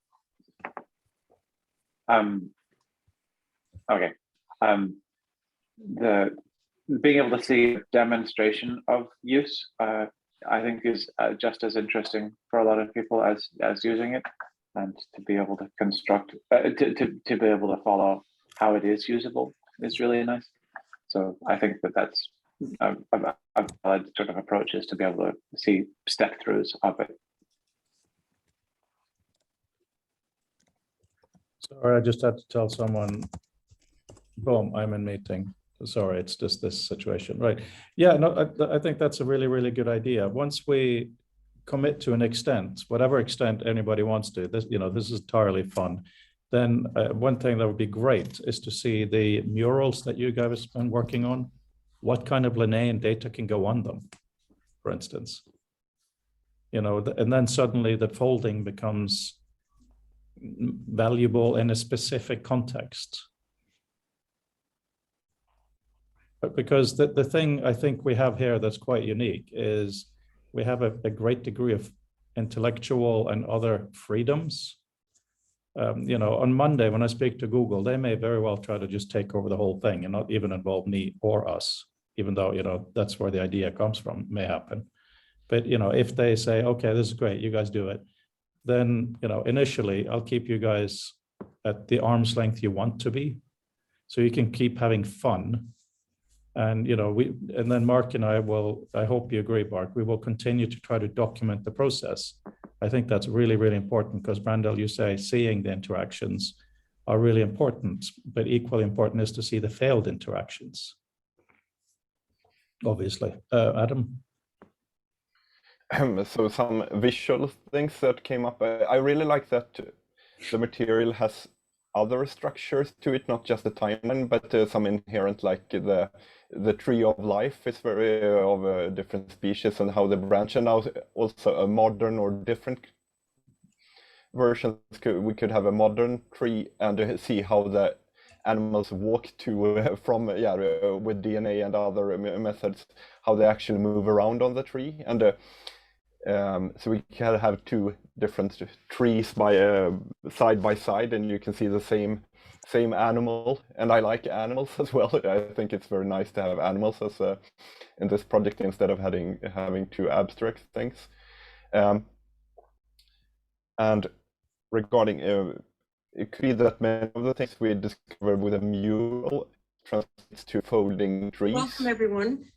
Okay. The being able to see a demonstration of use, I think is just as interesting for a lot of people as using it, and to be able to construct, to be able to follow how it is usable is really nice. So I think that's a valid sort of approach, is to be able to see step-throughs of it. Sorry, I just had to tell someone, boom, I'm in meeting. Sorry, it's just this situation, right? Yeah, no, I think that's a really, really good idea. Once we commit to an extent, whatever extent anybody wants to, this is entirely fun. Then one thing that would be great is to see the murals that you guys have been working on. What kind of Linnaean data can go on them, for instance? And then suddenly the folding becomes valuable in a specific context. But because the thing I think we have here that's quite unique is we have a great degree of intellectual and other freedoms. On Monday, when I speak to Google, they may very well try to just take over the whole thing and not even involve me or us, even though, that's where the idea comes from, may happen. But, if they say, okay, this is great, you guys do it, then, initially I'll keep you guys at the arm's length you want to be, so you can keep having fun. And, and then Mark and I hope you agree, Mark, we will continue to try to document the process. I think that's really, really important, because Brandel, you say seeing the interactions are really important, but equally important is to see the failed interactions, obviously. Adam? So some visual things that came up. I really like that the material has other structures to it, not just the timeline, but some inherent, like the tree of life is very of a different species and how they branch, and now also a modern or different versions. We could have a modern tree and see how the animals walk to from with DNA and other methods, how they actually move around on the tree, and so we can have two different trees side by side, and you can see the same animal. And I like animals as well. I think it's very nice to have animals as in this project instead of having two abstract things. And regarding it could be that many of the things we discovered with a mural translates to folding trees. Welcome, everyone.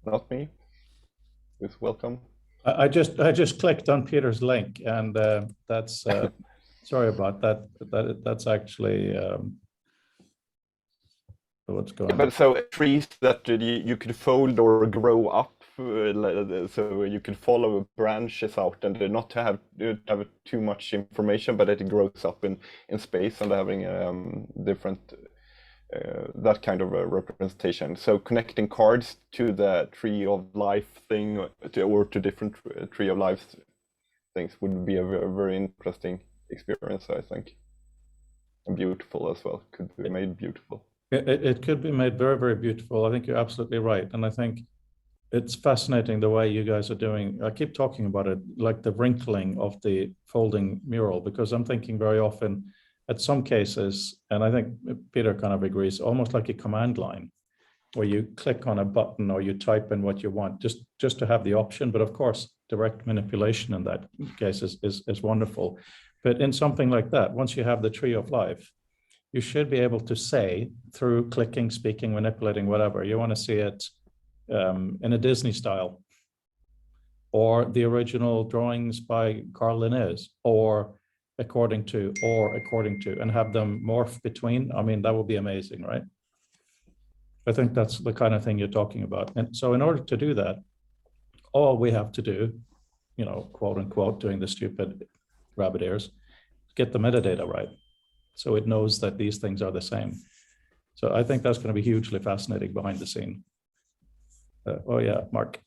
Not me. Who's welcome? I just clicked on Peter's link, and that's sorry about that. That's actually what's going on. But so trees that you could fold or grow up, so you could follow branches out and not have too much information, but it grows up in space and having different that kind of a representation. So connecting cards to the tree of life thing or to different tree of life things would be a very interesting experience, I think, and beautiful as well. Could be made beautiful. It could be made very, very beautiful. I think you're absolutely right. And I think it's fascinating the way you guys are doing. I keep talking about it, like the wrinkling of the folding mural, because I'm thinking very often at some cases, and I think Peter kind of agrees, almost like a command line where you click on a button or you type in what you want just to have the option. But of course, direct manipulation in that case is wonderful. But in something like that, once you have the tree of life, you should be able to say through clicking, speaking, manipulating, whatever, you want to see it in a Disney style, or the original drawings by Carl Linnaeus, or according to, and have them morph between. I mean, that would be amazing, right? I think that's the kind of thing you're talking about. And so in order to do that, all we have to do, quote unquote, doing the stupid rabbit ears, get the metadata right. So it knows that these things are the same. So I think that's going to be hugely fascinating behind the scene. Oh yeah, Mark.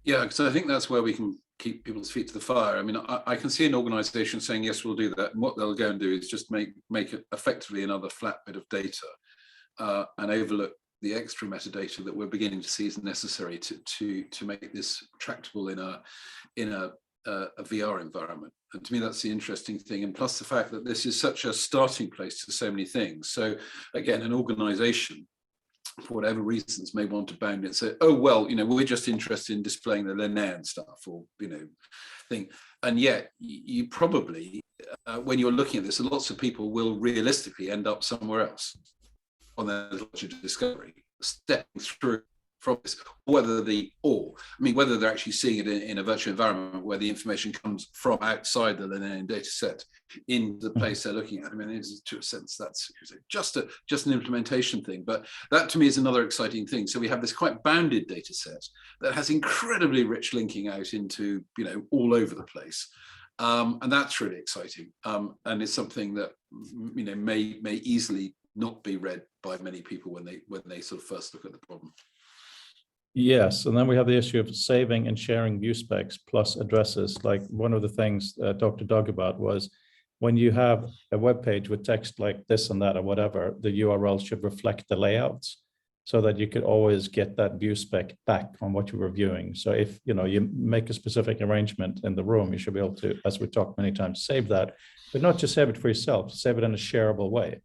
Yeah, because I think that's where we can keep people's feet to the fire. I mean, I can see an organization saying, yes, we'll do that. And what they'll go and do is just make it effectively another flat bit of data and overlook the extra metadata that we're beginning to see is necessary to make this tractable in a VR environment. And to me, that's the interesting thing. And plus the fact that this is such a starting place to so many things. So again, an organization, for whatever reasons, may want to bound it and say, oh, well, we're just interested in displaying the Linnaean stuff or, thing. And yet you probably, when you're looking at this, lots of people will realistically end up somewhere else on their larger discovery, stepping through from this, whether they're actually seeing it in a virtual environment where the information comes from outside the Linnaean data set in the place they're looking at. I mean, it's, to a sense, that's just an implementation thing, but that to me is another exciting thing. So we have this quite bounded data set that has incredibly rich linking out into, all over the place. And that's really exciting. And it's something that, may easily not be read by many people when they sort of first look at the problem. Yes, and then we have the issue of saving and sharing view specs plus addresses. Like one of the things Dr. Doug about was when you have a web page with text like this and that or whatever, the URL should reflect the layouts so that you could always get that view spec back on what you were viewing. So if you make a specific arrangement in the room, you should be able to, as we talked many times, save that, but not just save it for yourself, save it in a shareable way.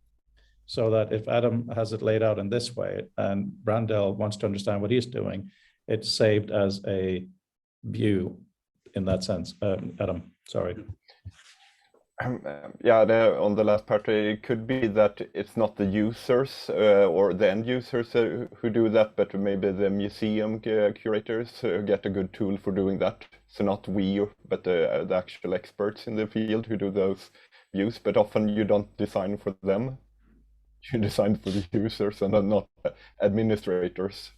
So that if Adam has it laid out in this way and Brandel wants to understand what he's doing, it's saved as a view in that sense. Adam, sorry. On the last part, it could be that it's not the users or the end users who do that, but maybe the museum curators get a good tool for doing that. So not we, but the actual experts in the field who do those views, but often you don't design for them. You design for the users and not administrators.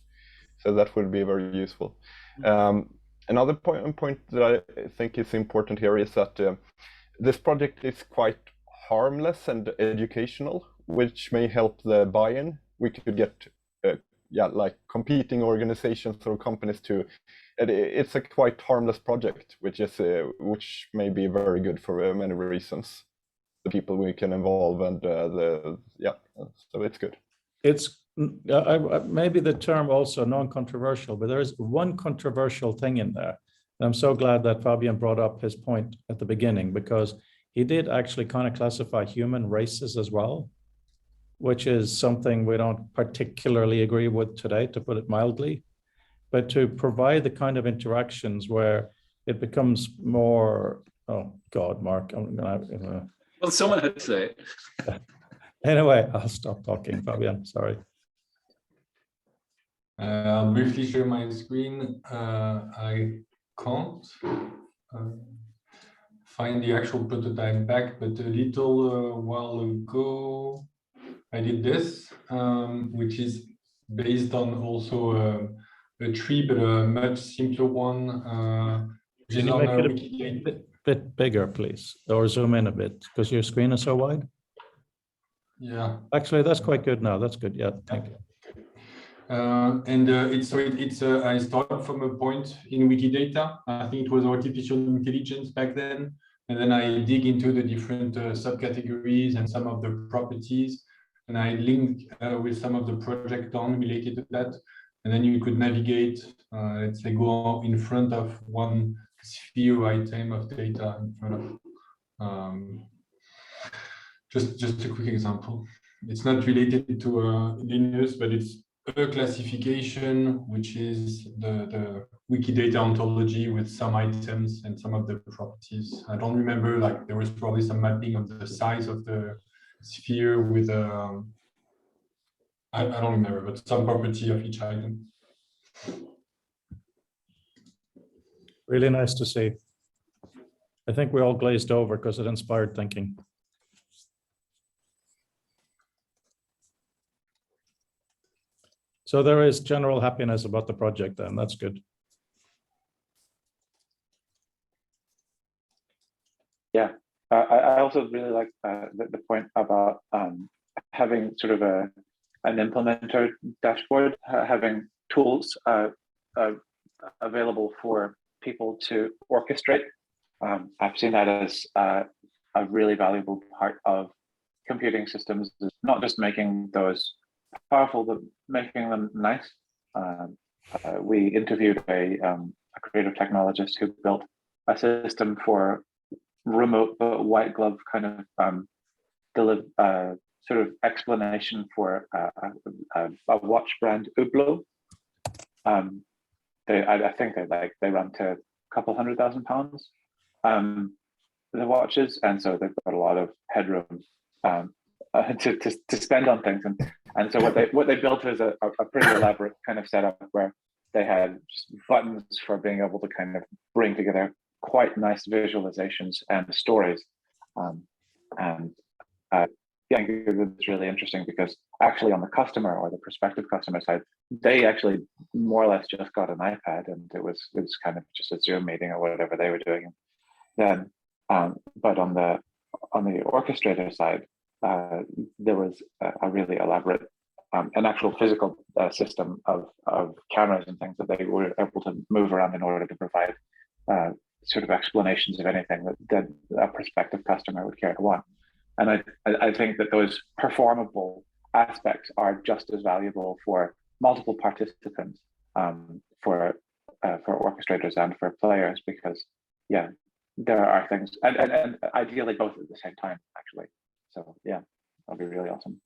So that would be very useful. Another point that I think is important here is that this project is quite harmless and educational, which may help the buy-in. We could get like competing organizations or companies to. It's a quite harmless project, which may be very good for many reasons. The people we can involve and so it's good. It's maybe the term also non-controversial, but there is one controversial thing in there. And I'm so glad that Fabian brought up his point at the beginning, because he did actually kind of classify human races as well, which is something we don't particularly agree with today, to put it mildly. But to provide the kind of interactions where it becomes more, oh God, Mark, I'm gonna. Well, someone had to say it. Anyway, I'll stop talking, Fabian, sorry. I'll briefly share my screen. I can't find the actual prototype back, but a little while ago, I did this, which is based on also a tree, but a much simpler one. Can you make it a bit bigger, please, or zoom in a bit, because your screen is so wide? Yeah. Actually, that's quite good now. That's good. Yeah, thank you. I started from a point in Wikidata. I think it was artificial intelligence back then. And then I dig into the different subcategories and some of the properties. And I link with some of the project done related to that. And then you could navigate, let's say, go in front of one sphere item of data in front of. Just a quick example. It's not related to Linus, but it's a classification, which is the Wikidata ontology with some items and some of the properties. I don't remember, like there was probably some mapping of the size of the sphere with I don't remember, but some property of each item. Really nice to see. I think we all glazed over because it inspired thinking. So there is general happiness about the project, and that's good. Yeah, I also really like the point about having sort of an implementer dashboard, having tools available for people to orchestrate. I've seen that as a really valuable part of computing systems, not just making those powerful, but making them nice. We interviewed a creative technologist who built a system for remote but white glove kind of sort of explanation for a watch brand, Hublot. I think they run to a couple £100,000, the watches, and so they've got a lot of headroom to spend on things, and so what they built is a pretty elaborate kind of setup where they had just buttons for being able to kind of bring together quite nice visualizations and stories, I think it's really interesting because actually on the customer or the prospective customer side, they actually more or less just got an iPad, and it was kind of just a Zoom meeting or whatever they were doing. Then, but on the orchestrator side, there was a really elaborate, an actual physical system of cameras and things that they were able to move around in order to provide sort of explanations of anything that a prospective customer would care to want. And I think that those performable aspects are just as valuable for multiple participants, for orchestrators and for players, because yeah, there are things, and ideally both at the same time, actually. So yeah, that'll be really awesome.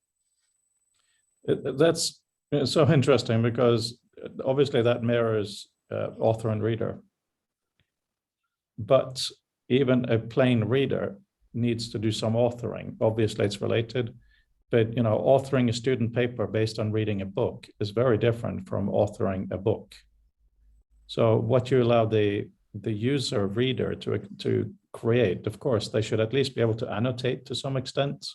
That's so interesting because obviously that mirrors author and reader, but even a plain reader needs to do some authoring. Obviously it's related, but you know, authoring a student paper based on reading a book is very different from authoring a book. So what you allow the user reader to create, of course, they should at least be able to annotate to some extent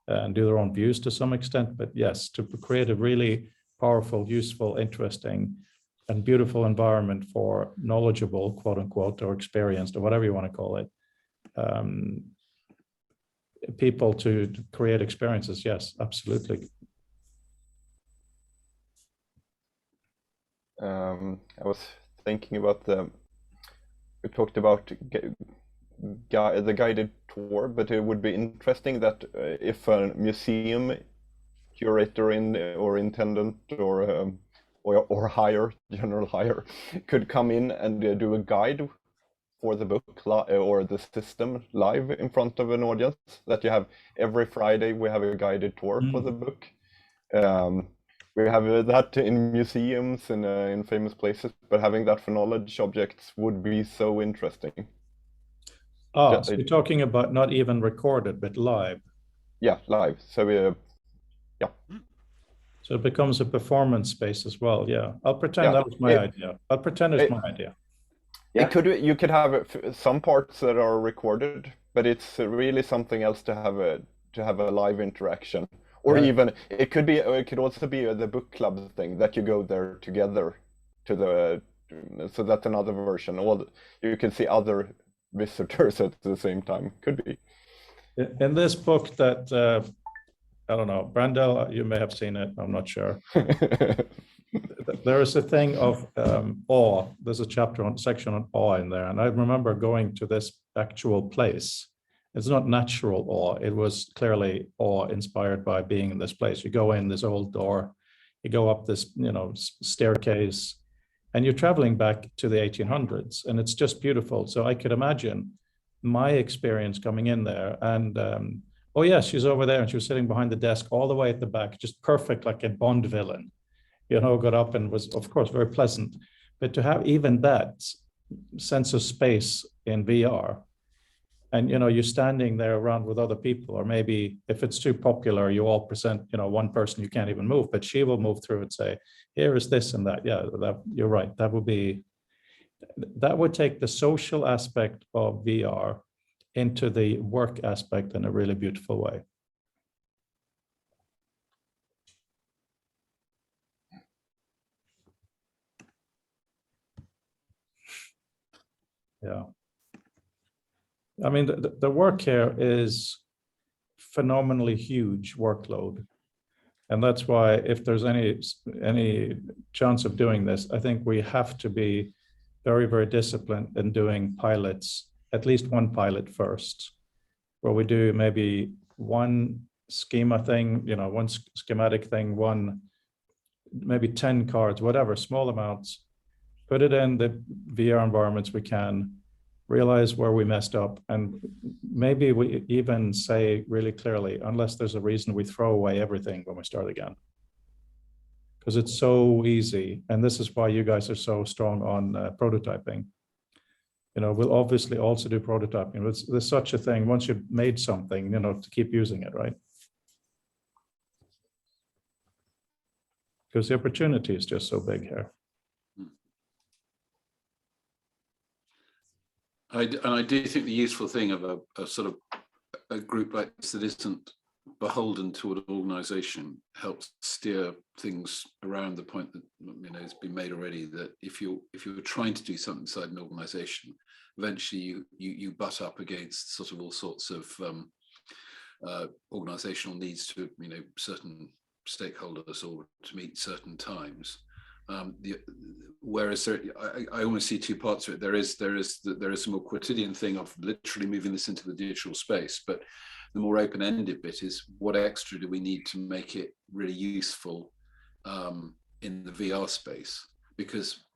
and do their own views to some extent. But yes, to create a really powerful, useful, interesting, and beautiful environment for knowledgeable, quote unquote, or experienced, or whatever you want to call it, people to create experiences. Yes, absolutely. I was thinking about we talked about the guided tour, but it would be interesting that if a museum curator or intendant or hire, general hire, could come in and do a guide for the book or the system live in front of an audience, that you have every Friday we have a guided tour for the book. We have that in museums and in famous places, but having that for knowledge objects would be so interesting. Oh, so you're talking about not even recorded, but live. Yeah, live. So yeah. So it becomes a performance space as well. Yeah, I'll pretend that was my idea. I'll pretend it's my idea. Yeah. You could have some parts that are recorded, but it's really something else to have a live interaction. Or even it could also be the book club thing that you go there together so that's another version. You can see other visitors at the same time. Could be. In this book that I don't know, Brandel, you may have seen it. I'm not sure. There is a thing of awe. There's a section on awe in there, and I remember going to this actual place. It's not natural awe. It was clearly awe inspired by being in this place. You go in this old door, you go up this, staircase, and you're traveling back to the 1800s, and it's just beautiful. So I could imagine my experience coming in there, and oh yes, she's over there, and she was sitting behind the desk all the way at the back, just perfect, like a Bond villain. Got up and was, of course, very pleasant. But to have even that sense of space in VR, and you're standing there around with other people, or maybe if it's too popular, you all present, one person you can't even move, but she will move through and say, here is this and that. Yeah, you're right. That would take the social aspect of VR into the work aspect in a really beautiful way. Yeah. I mean, the work here is phenomenally huge workload. And that's why if there's any chance of doing this, I think we have to be very, very disciplined in doing pilots, at least one pilot first, where we do maybe one schema thing, one schematic thing, maybe 10 cards, whatever, small amounts, put it in the VR environments we can, realize where we messed up, and maybe we even say really clearly, unless there's a reason, we throw away everything when we start again. Because it's so easy, and this is why you guys are so strong on prototyping. We'll obviously also do prototyping. There's such a thing, once you've made something, to keep using it, right? Because the opportunity is just so big here. I do think the useful thing of a sort of a group like this that isn't beholden to an organization helps steer things around the point that has been made already, that if you're trying to do something inside an organization, eventually you butt up against sort of all sorts of organizational needs to certain stakeholders or to meet certain times. Whereas I almost see two parts of it. There is a more quotidian thing of literally moving this into the digital space, but the more open-ended bit is what extra do we need to make it really useful in the VR space? Because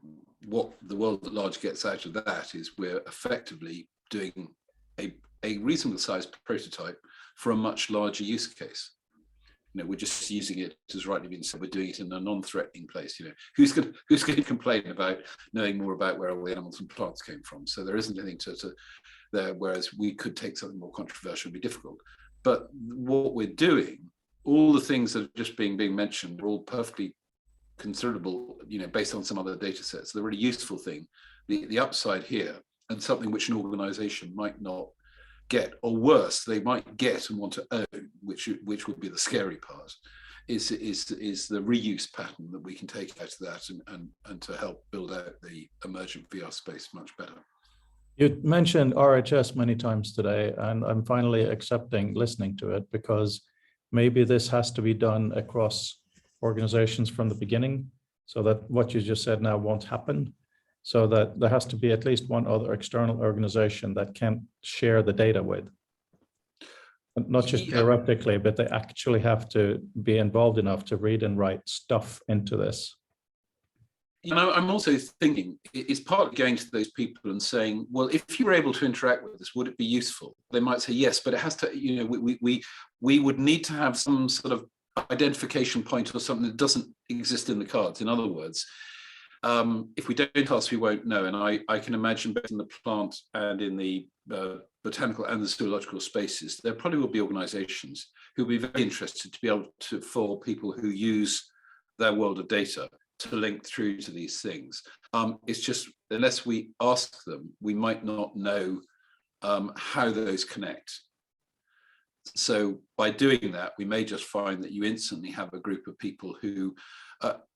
what the world at large gets out of that is we're effectively doing a reasonable sized prototype for a much larger use case. We're just using it, as rightly been said, we're doing it in a non-threatening place. Who's going to complain about knowing more about where all the animals and plants came from? So there isn't anything to there, whereas we could take something more controversial, it'd be difficult. But what we're doing, all the things that are just being mentioned, are all perfectly considerable, based on some other data sets. The really useful thing, the upside here, and something which an organization might not get, or worse, they might get and want to own, which would be the scary part, is the reuse pattern that we can take out of that and to help build out the emergent VR space much better. You mentioned RHS many times today, and I'm finally accepting listening to it because maybe this has to be done across organizations from the beginning so that what you just said now won't happen. So that there has to be at least one other external organization that can share the data with. Not just Yeah. theoretically, but they actually have to be involved enough to read and write stuff into this. You know, I'm also thinking it's partly going to those people and saying, well, if you were able to interact with this, would it be useful? They might say yes, but it has to, you know, we would need to have some sort of identification point or something that doesn't exist in the cards. In other words, if we don't ask, we won't know. And I can imagine both in the plant and in the botanical and the zoological spaces, there probably will be organizations who will be very interested to be able to, for people who use their world of data, to link through to these things. It's just, unless we ask them, we might not know how those connect. So by doing that, we may just find that you instantly have a group of people who,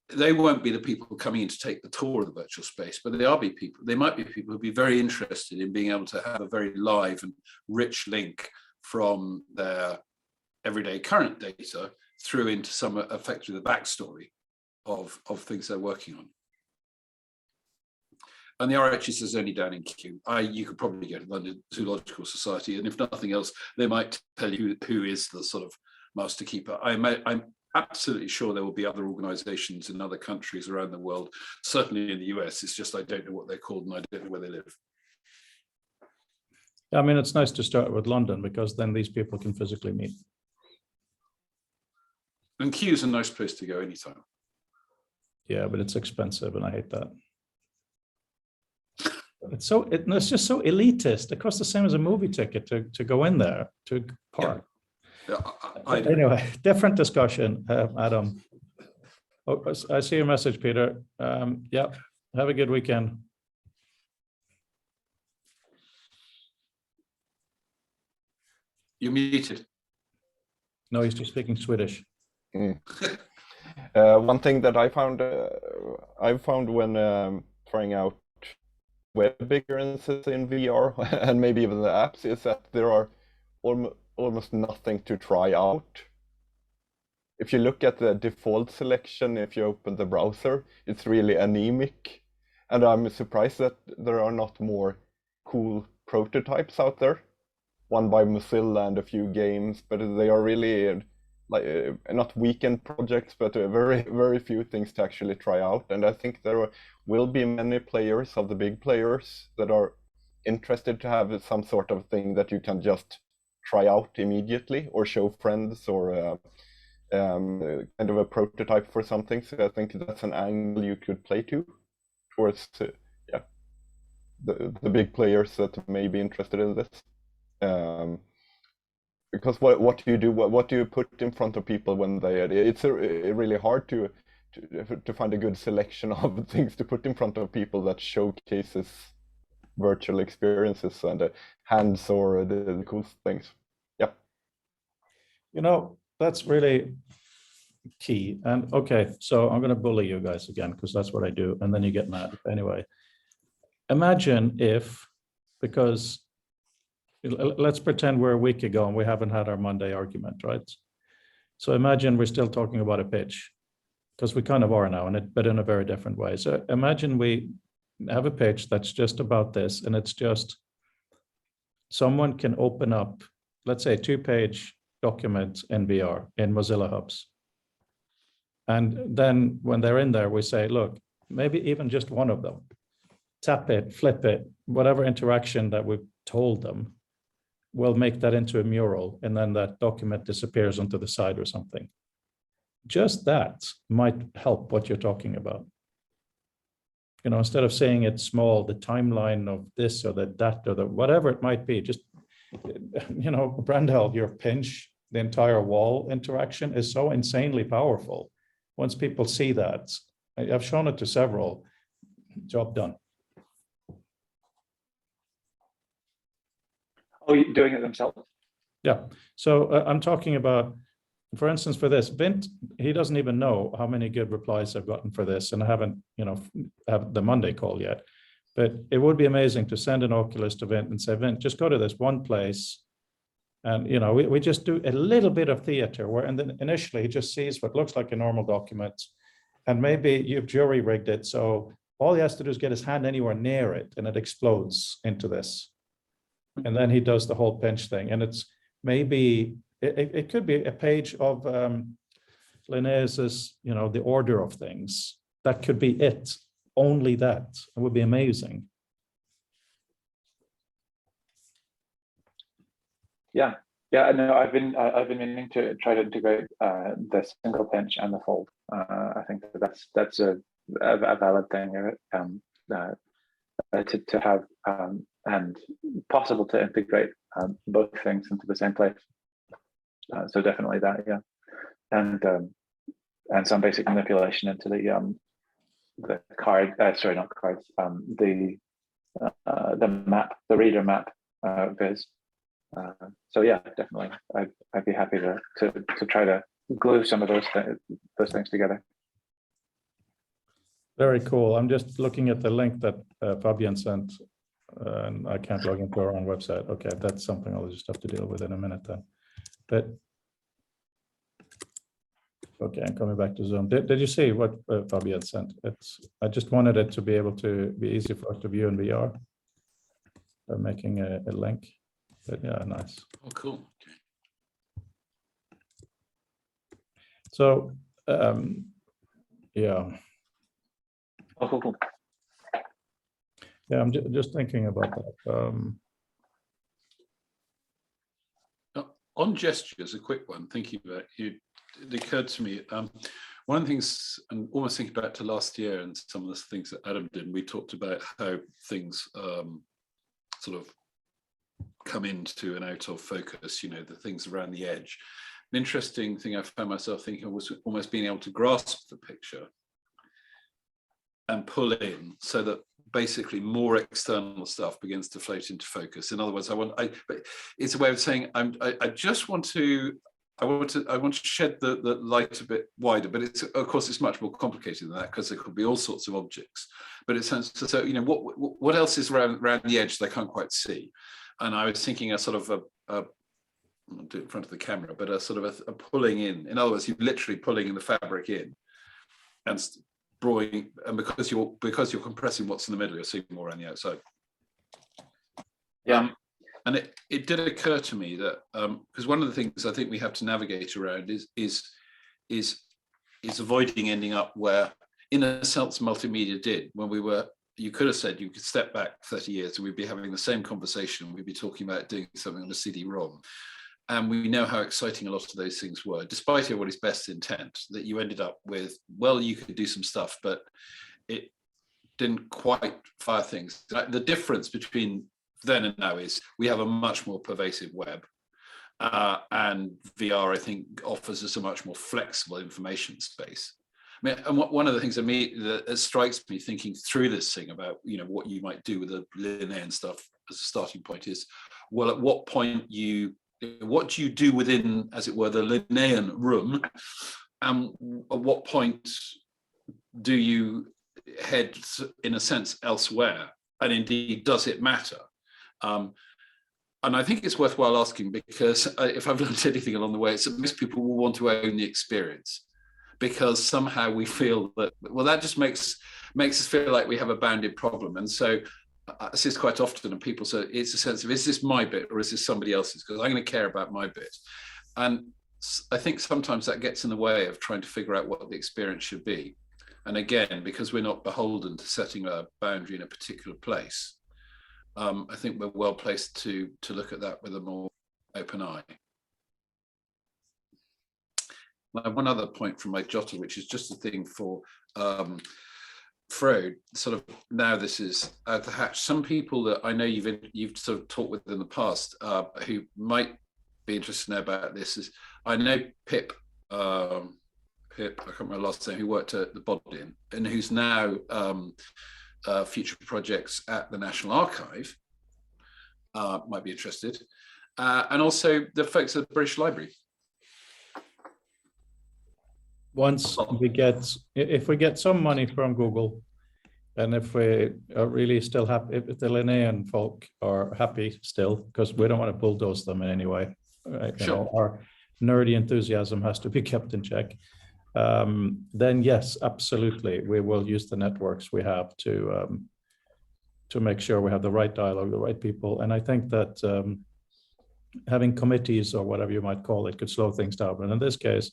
they won't be the people coming in to take the tour of the virtual space, but they might be people who'll be very interested in being able to have a very live and rich link from their everyday current data through into some effectively the backstory of things they're working on. And the RHS is only down in Kew. You could probably go to London Zoological Society, and if nothing else, they might tell you who is the sort of master keeper. I'm absolutely sure there will be other organizations in other countries around the world, certainly in the US. It's just I don't know what they're called and I don't know where they live. I mean, it's nice to start with London because then these people can physically meet. And Kew's a nice place to go anytime. Yeah, but it's expensive and I hate that. It's just so elitist. It costs the same as a movie ticket to go in there, to park. Yeah, anyway, different discussion, Adam. Oh, I see your message, Peter. Yeah, have a good weekend. You're muted. No, he's just speaking Swedish. One thing that I found when trying out web experiences in VR and maybe even the apps is that there are almost nothing to try out. If you look at the default selection, if you open the browser, it's really anemic. And I'm surprised that there are not more cool prototypes out there. One by Mozilla and a few games, but they are really like not weekend projects, but very, very few things to actually try out. And I think there will be many players of the big players that are interested to have some sort of thing that you can just try out immediately or show friends or kind of a prototype for something. So I think that's an angle you could play towards the big players that may be interested in this. Because what do you do? What do you put in front of people when it's really hard to find a good selection of things to put in front of people that showcases virtual experiences and hands or the cool things. Yeah. You know, that's really key. And okay, so I'm going to bully you guys again because that's what I do. And then you get mad. Anyway, imagine if, because let's pretend we're a week ago and we haven't had our Monday argument, right? So imagine we're still talking about a pitch, because we kind of are now, but in a very different way. So imagine we have a pitch that's just about this, and it's just someone can open up, let's say, a 2-page document in VR in Mozilla Hubs. And then when they're in there, we say, look, maybe even just one of them, tap it, flip it, whatever interaction that we've told them, we'll make that into a mural, and then that document disappears onto the side or something. Just that might help what you're talking about. You know, instead of saying it's small, the timeline of this or that or the whatever it might be, just, you know, Brandel, your pinch, the entire wall interaction is so insanely powerful. Once people see that, I've shown it to several, job done. Oh, you're doing it themselves? Yeah. So I'm talking about, for instance, for this, Vint, he doesn't even know how many good replies I've gotten for this, and I haven't, you know, have the Monday call yet. But it would be amazing to send an Oculus to Vint and say, Vint, just go to this one place. And, you know, we just do a little bit of theater where, and then initially he just sees what looks like a normal document. And maybe you've jury rigged it. So all he has to do is get his hand anywhere near it and it explodes into this. And then he does the whole pinch thing. And it's maybe, it could be a page of Linnaeus's, you know, The Order of Things. That could be it. Only that. It would be amazing. Yeah, no, I've been meaning to try to integrate the single pinch and the fold. I think that's a valid thing to have, and possible to integrate both things into the same place. So definitely that, yeah, and some basic manipulation into the card. Sorry, not cards. The map, the reader map viz. So yeah, definitely, I'd be happy to try to glue some of those things together. Very cool. I'm just looking at the link that Fabian sent, and I can't log into our own website. Okay, that's something I'll just have to deal with in a minute then. But okay, I'm coming back to Zoom. Did you see what Fabian sent? I just wanted it to be able to be easy for us to view in VR by making a link. But yeah, nice. Oh, cool. Okay. So yeah. Oh, cool. Yeah, I'm just thinking about that. On gestures, a quick one, thinking about it occurred to me, one of the things, and almost thinking back to last year and some of the things that Adam did, we talked about how things sort of come into and out of focus, you know, the things around the edge. An interesting thing I found myself thinking was almost being able to grasp the picture and pull in so that basically more external stuff begins to float into focus. In other words, but it's a way of saying I just want to shed the light a bit wider, but it's, of course, it's much more complicated than that because there could be all sorts of objects. But it's so, you know, what else is around the edge that I can't quite see? And I was thinking a sort of I'll do it in front of the camera, but a sort of a pulling in. In other words, you're literally pulling in the fabric in and drawing, and because you're compressing what's in the middle, you're seeing more around the outside. Yeah. And it did occur to me that because one of the things I think we have to navigate around is avoiding ending up where, in a sense, multimedia did when we were. You could have said you could step back 30 years and we'd be having the same conversation. We'd be talking about doing something on a CD-ROM. And we know how exciting a lot of those things were, despite everybody's best intent, that you ended up with, well, you could do some stuff, but it didn't quite fire things. The difference between then and now is we have a much more pervasive web. And VR, I think, offers us a much more flexible information space. I mean, and one of the things that strikes me thinking through this thing about, you know, what you might do with the Linnaean stuff as a starting point is, well, at what point what do you do within, as it were, the Linnaean room? And at what point do you head, in a sense, elsewhere? And indeed, does it matter? And I think it's worthwhile asking, because if I've learned anything along the way, it's that most people will want to own the experience, because somehow we feel that, well, that just makes us feel like we have a bounded problem. And so I see this quite often, and people say it's a sense of, is this my bit or is this somebody else's? Because I'm going to care about my bit. And I think sometimes that gets in the way of trying to figure out what the experience should be. And again, because we're not beholden to setting a boundary in a particular place, I think we're well placed to look at that with a more open eye. Now, one other point from my jotter, which is just a thing for Freud, sort of, now this is out the hatch. Some people that I know you've sort of talked with in the past who might be interested to know about this is, I know Pip, I can't remember the last name, who worked at the Bodleian and who's now future projects at the National Archive, might be interested, and also the folks at the British Library. Once we get, if we get some money from Google, And if we are really still happy, if the Linnaean folk are happy still, because we don't want to bulldoze them in any way, right? You know, our nerdy enthusiasm has to be kept in check. Then yes, absolutely, we will use the networks we have to make sure we have the right dialogue, the right people. And I think that having committees or whatever you might call it could slow things down. But in this case,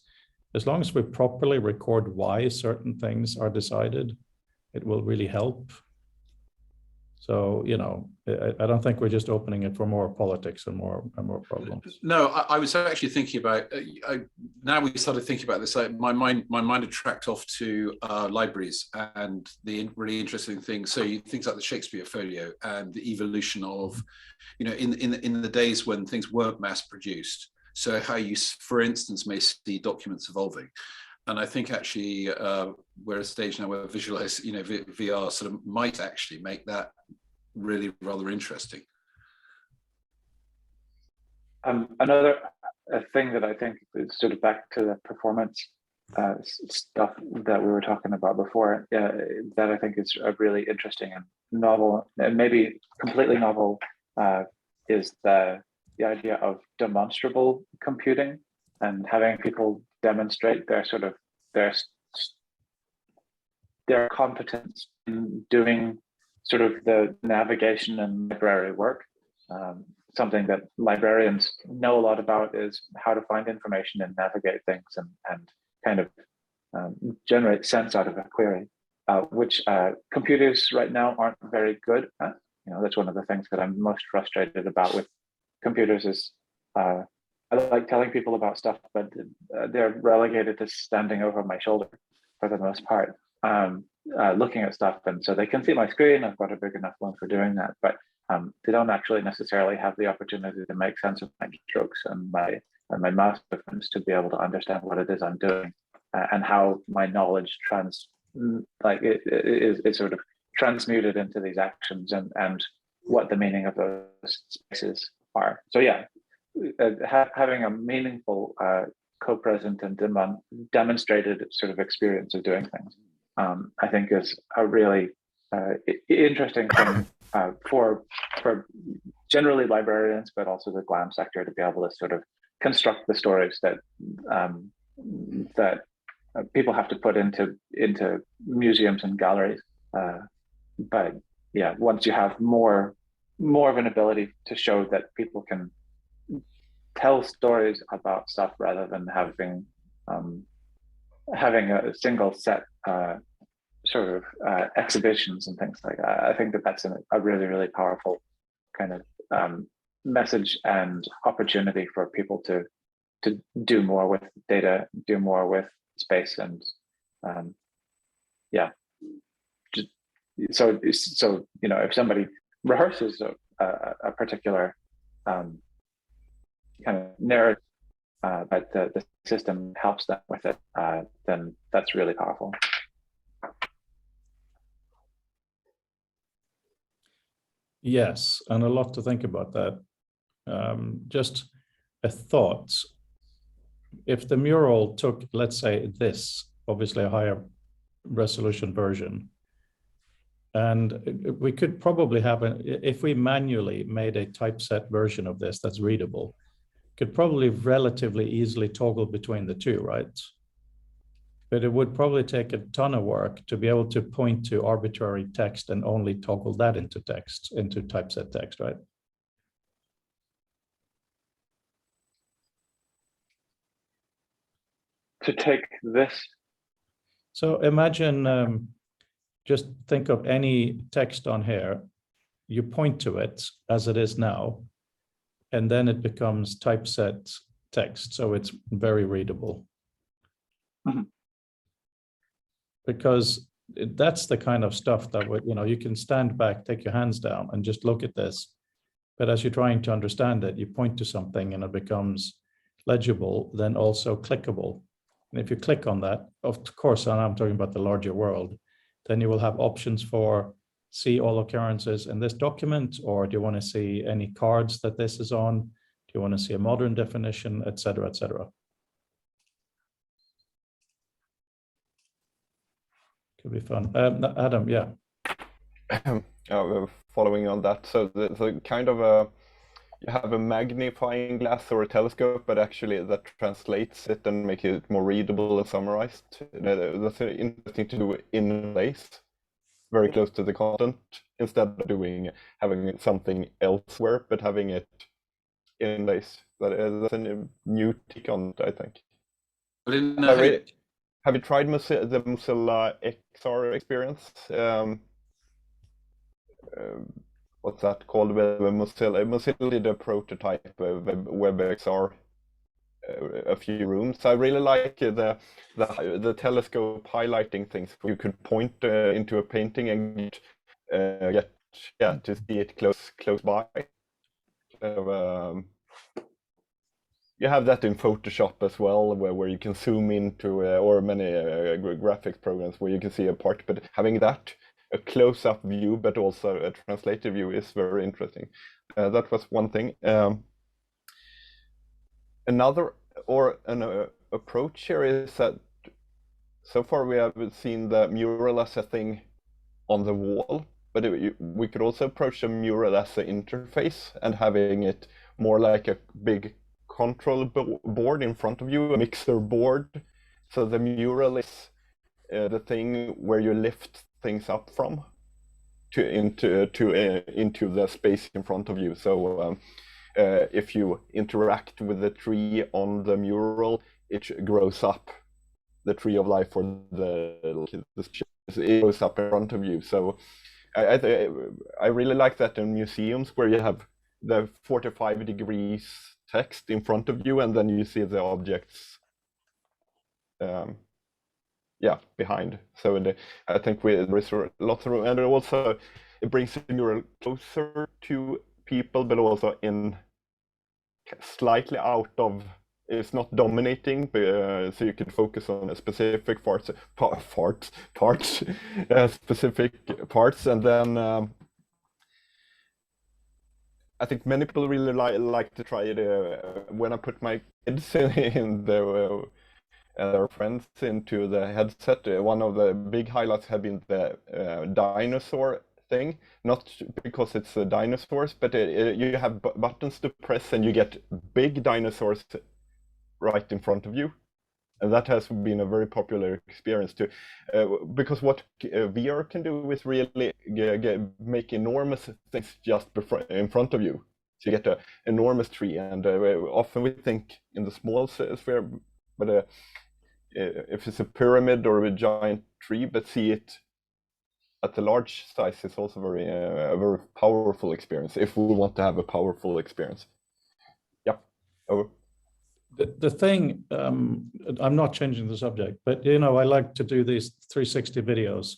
as long as we properly record why certain things are decided, it will really help. So, you know, I don't think we're just opening it for more politics and more problems. No, I was actually thinking about, now we started thinking about this, my mind had tracked off to libraries and the really interesting things. So things like the Shakespeare Folio and the evolution of, you know, in the days when things weren't mass produced. So how you, for instance, may see documents evolving. And I think actually we're at a stage now where visualize, you know, VR sort of might actually make that really rather interesting. Another thing that I think is sort of back to the performance stuff that we were talking about before, that I think is a really interesting and novel, and maybe completely novel, is the idea of demonstrable computing and having people demonstrate their sort of their competence in doing sort of the navigation and library work. Something that librarians know a lot about is how to find information and navigate things and kind of generate sense out of a query, which computers right now aren't very good at. You know, that's one of the things that I'm most frustrated about with computers is I like telling people about stuff, but they're relegated to standing over my shoulder for the most part, looking at stuff. And so they can see my screen. I've got a big enough one for doing that, but they don't actually necessarily have the opportunity to make sense of my strokes and my mouse movements to be able to understand what it is I'm doing and how my knowledge is sort of transmuted into these actions and what the meaning of those spaces are. So yeah. Having a meaningful co-present and demonstrated sort of experience of doing things, I think is a really interesting thing for generally librarians, but also the GLAM sector to be able to sort of construct the stories that that people have to put into museums and galleries. But yeah, once you have more of an ability to show that people can tell stories about stuff rather than having a single set sort of exhibitions and things like that. I think that that's a really, really powerful kind of message and opportunity for people to do more with data, do more with space, and yeah. So you know, if somebody rehearses a particular kind of narrative, but the system helps them with it, then that's really powerful. Yes, and a lot to think about that. Just a thought. If the mural took, let's say this, obviously a higher resolution version, and we could probably have, if we manually made a typeset version of this that's readable, could probably relatively easily toggle between the two, right? But it would probably take a ton of work to be able to point to arbitrary text and only toggle that into text, into typeset text, right? To take this. So imagine, just think of any text on here, you point to it as it is now, and then it becomes typeset text, so it's very readable. Mm-hmm. Because that's the kind of stuff that would, you know, you can stand back, take your hands down and just look at this. But as you're trying to understand it, you point to something and it becomes legible, then also clickable. And if you click on that, of course, and I'm talking about the larger world, then you will have options for see all occurrences in this document, or do you want to see any cards that this is on? Do you want to see a modern definition, et cetera, et cetera? Could be fun. Adam, yeah. following on that, so the kind of a you have a magnifying glass or a telescope, but actually that translates it and makes it more readable and summarized. That's interesting to do in place, very close to the content, instead of having something elsewhere, but having it in place. That's a new take on it, I think. But in the Have you tried the Mozilla XR experience? What's that called? Mozilla did a prototype of WebXR, a few rooms. I really like the telescope highlighting things. You could point into a painting and get to see it close by. You have that in Photoshop as well, where you can zoom into, or many graphics programs where you can see a part, but having that, a close-up view, but also a translated view is very interesting. That was one thing. Another approach here is that so far we have seen the mural as a thing on the wall, but we could also approach the mural as an interface and having it more like a big control board in front of you, a mixer board. So the mural is the thing where you lift things up from into the space in front of you. So if you interact with the tree on the mural, it grows up. The tree of life, or it goes up in front of you. So I really like that in museums where you have the 45 degrees text in front of you, and then you see the objects behind. So I think there's lots of room, and also it brings the mural closer to people, but also in slightly out of, it's not dominating, so you can focus on a specific specific parts, and then I think many people really like to try it. When I put my kids in their friends into the headset, one of the big highlights have been the dinosaur thing. Not because it's dinosaurs, but you have buttons to press and you get big dinosaurs right in front of you. And that has been a very popular experience too, because what VR can do is really make enormous things just in front of you. So you get an enormous tree, and often we think in the small sphere, but if it's a pyramid or a giant tree, but see it at the large size is also a very powerful experience if we want to have a powerful experience. Yep. Over. The thing, I'm not changing the subject, but I like to do these 360 videos.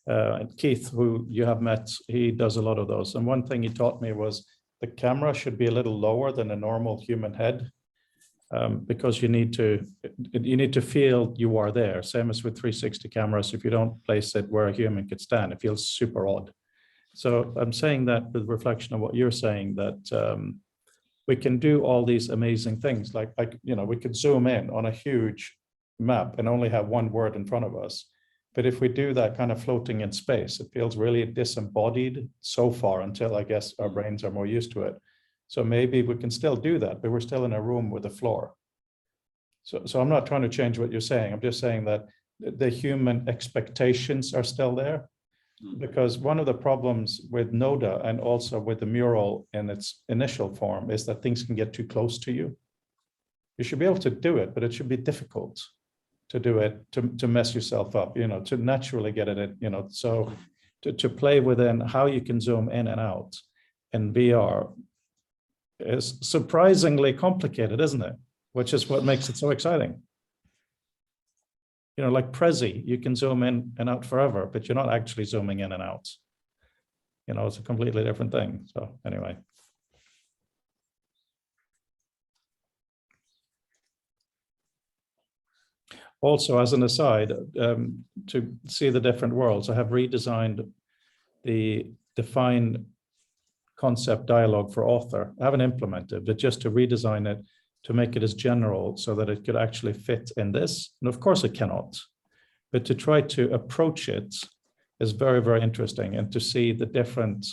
And Keith, who you have met, he does a lot of those. And one thing he taught me was the camera should be a little lower than a normal human head, because you need to feel you are there. Same as with 360 cameras. If you don't place it where a human could stand, it feels super odd. So I'm saying that with reflection of what you're saying, that we can do all these amazing things. Like we could zoom in on a huge map and only have one word in front of us. But if we do that kind of floating in space, it feels really disembodied so far, until I guess our brains are more used to it. So maybe we can still do that, but we're still in a room with a floor. So I'm not trying to change what you're saying. I'm just saying that the human expectations are still there. Because one of the problems with Noda and also with the mural in its initial form is that things can get too close to you. You should be able to do it, but it should be difficult to do it, to mess yourself up, to naturally get it in, so to play within how you can zoom in and out in VR is surprisingly complicated, isn't it? Which is what makes it so exciting. Like Prezi, you can zoom in and out forever, but you're not actually zooming in and out. It's a completely different thing. So anyway. Also, as an aside, to see the different worlds, I have redesigned the define concept dialogue for author. I haven't implemented, but just to redesign it, to make it as general so that it could actually fit in this. And of course it cannot, but to try to approach it is very, very interesting, and to see the different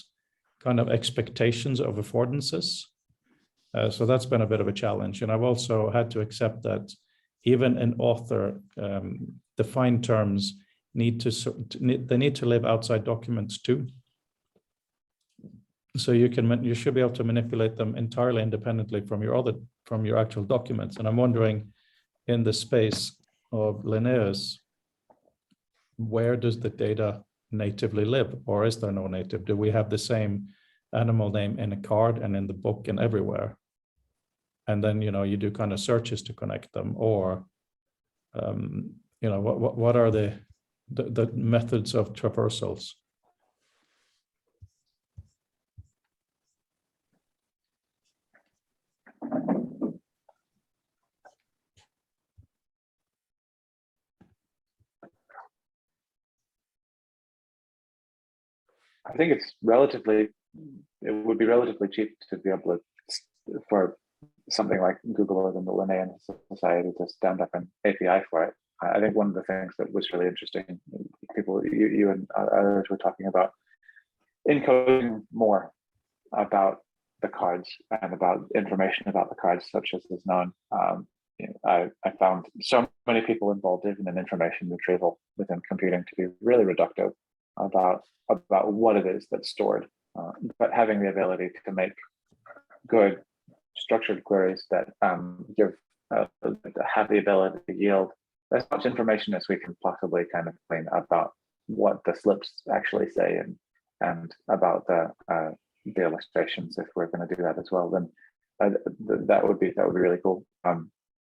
kind of expectations of affordances. So that's been a bit of a challenge. And I've also had to accept that even in author defined terms need to live outside documents too. So you should be able to manipulate them entirely independently from your actual documents. And I'm wondering, in the space of Linnaeus, where does the data natively live, or is there no native? Do we have the same animal name in a card and in the book and everywhere? And then, you do kind of searches to connect them, or, what are the methods of traversals? I think it would be relatively cheap to be able to, for something like Google or the Linnaean Society to stand up an API for it. I think one of the things that was really interesting, people, you and others were talking about encoding more about the cards and about information about the cards, such as is known. I found so many people involved in an information retrieval within computing to be really reductive about what it is that's stored, but having the ability to make good structured queries that have the ability to yield as much information as we can possibly kind of clean about what the slips actually say and about the illustrations, if we're going to do that as well, then that would be really cool.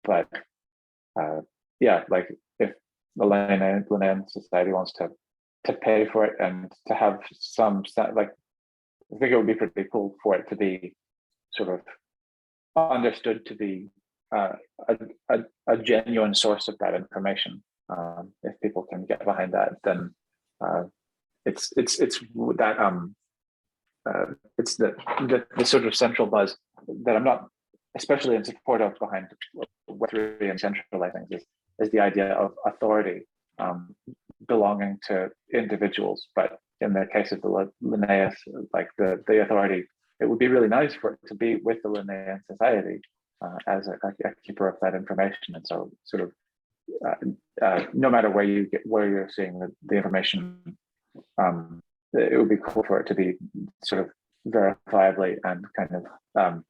But yeah, like if the Linnaean Society wants to pay for it and to have some, like, I think it would be pretty cool for it to be sort of understood to be a genuine source of that information. If people can get behind that, then it's that it's the sort of central buzz that I'm not especially in support of behind Web3 and centralizing is the idea of authority belonging to individuals. But in the case of the Linnaeus, like the authority, it would be really nice for it to be with the Linnaean Society as a keeper of that information. And so sort of no matter where you're seeing the information, it would be cool for it to be sort of verifiably and kind of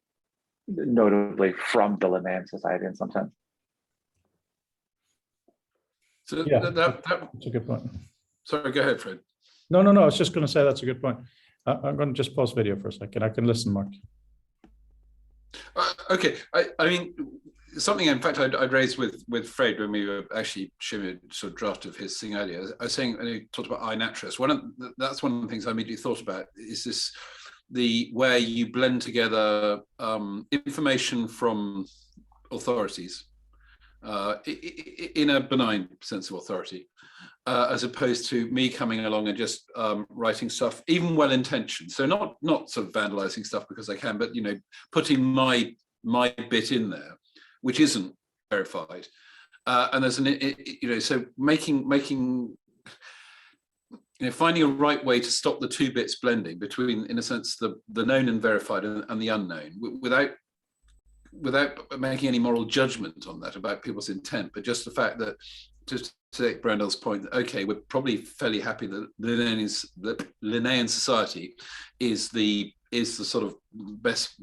notably from the Linnaean Society in some sense. So Yeah, that's a good point. Sorry, go ahead, Fred. No, I was just going to say that's a good point. I'm going to just pause video for a second. I can listen, Mark. Okay, I mean, something in fact I'd raised with Fred when we were actually showing a sort of draft of his thing earlier. I was saying, and he talked about iNaturalist. That's one of the things I immediately thought about is this, where you blend together information from authorities in a benign sense of authority, as opposed to me coming along and just writing stuff, even well-intentioned. So not sort of vandalizing stuff because I can, but putting my bit in there, which isn't verified. And there's so making finding a right way to stop the two bits blending between, in a sense, the known and verified and the unknown, without making any moral judgment on that about people's intent, but just the fact that, just to take Brandel's point, that okay, we're probably fairly happy that the Linnaean Society is the sort of best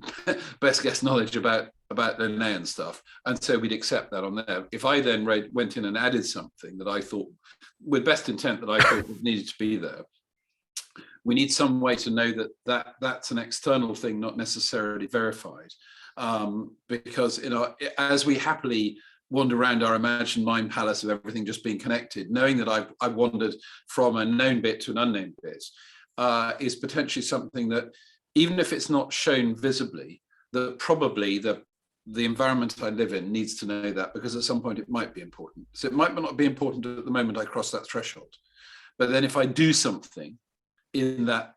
guess knowledge about Linnaean stuff, and so we'd accept that on there. If I then went in and added something that I thought, with best intent, that I thought needed to be there, we need some way to know that's an external thing, not necessarily verified, because as we happily wander around our imagined mind palace of everything just being connected, knowing that I've wandered from a known bit to an unknown bit is potentially something that, even if it's not shown visibly, that probably the environment I live in needs to know that, because at some point it might be important. So it might not be important at the moment I cross that threshold, but then if I do something in that,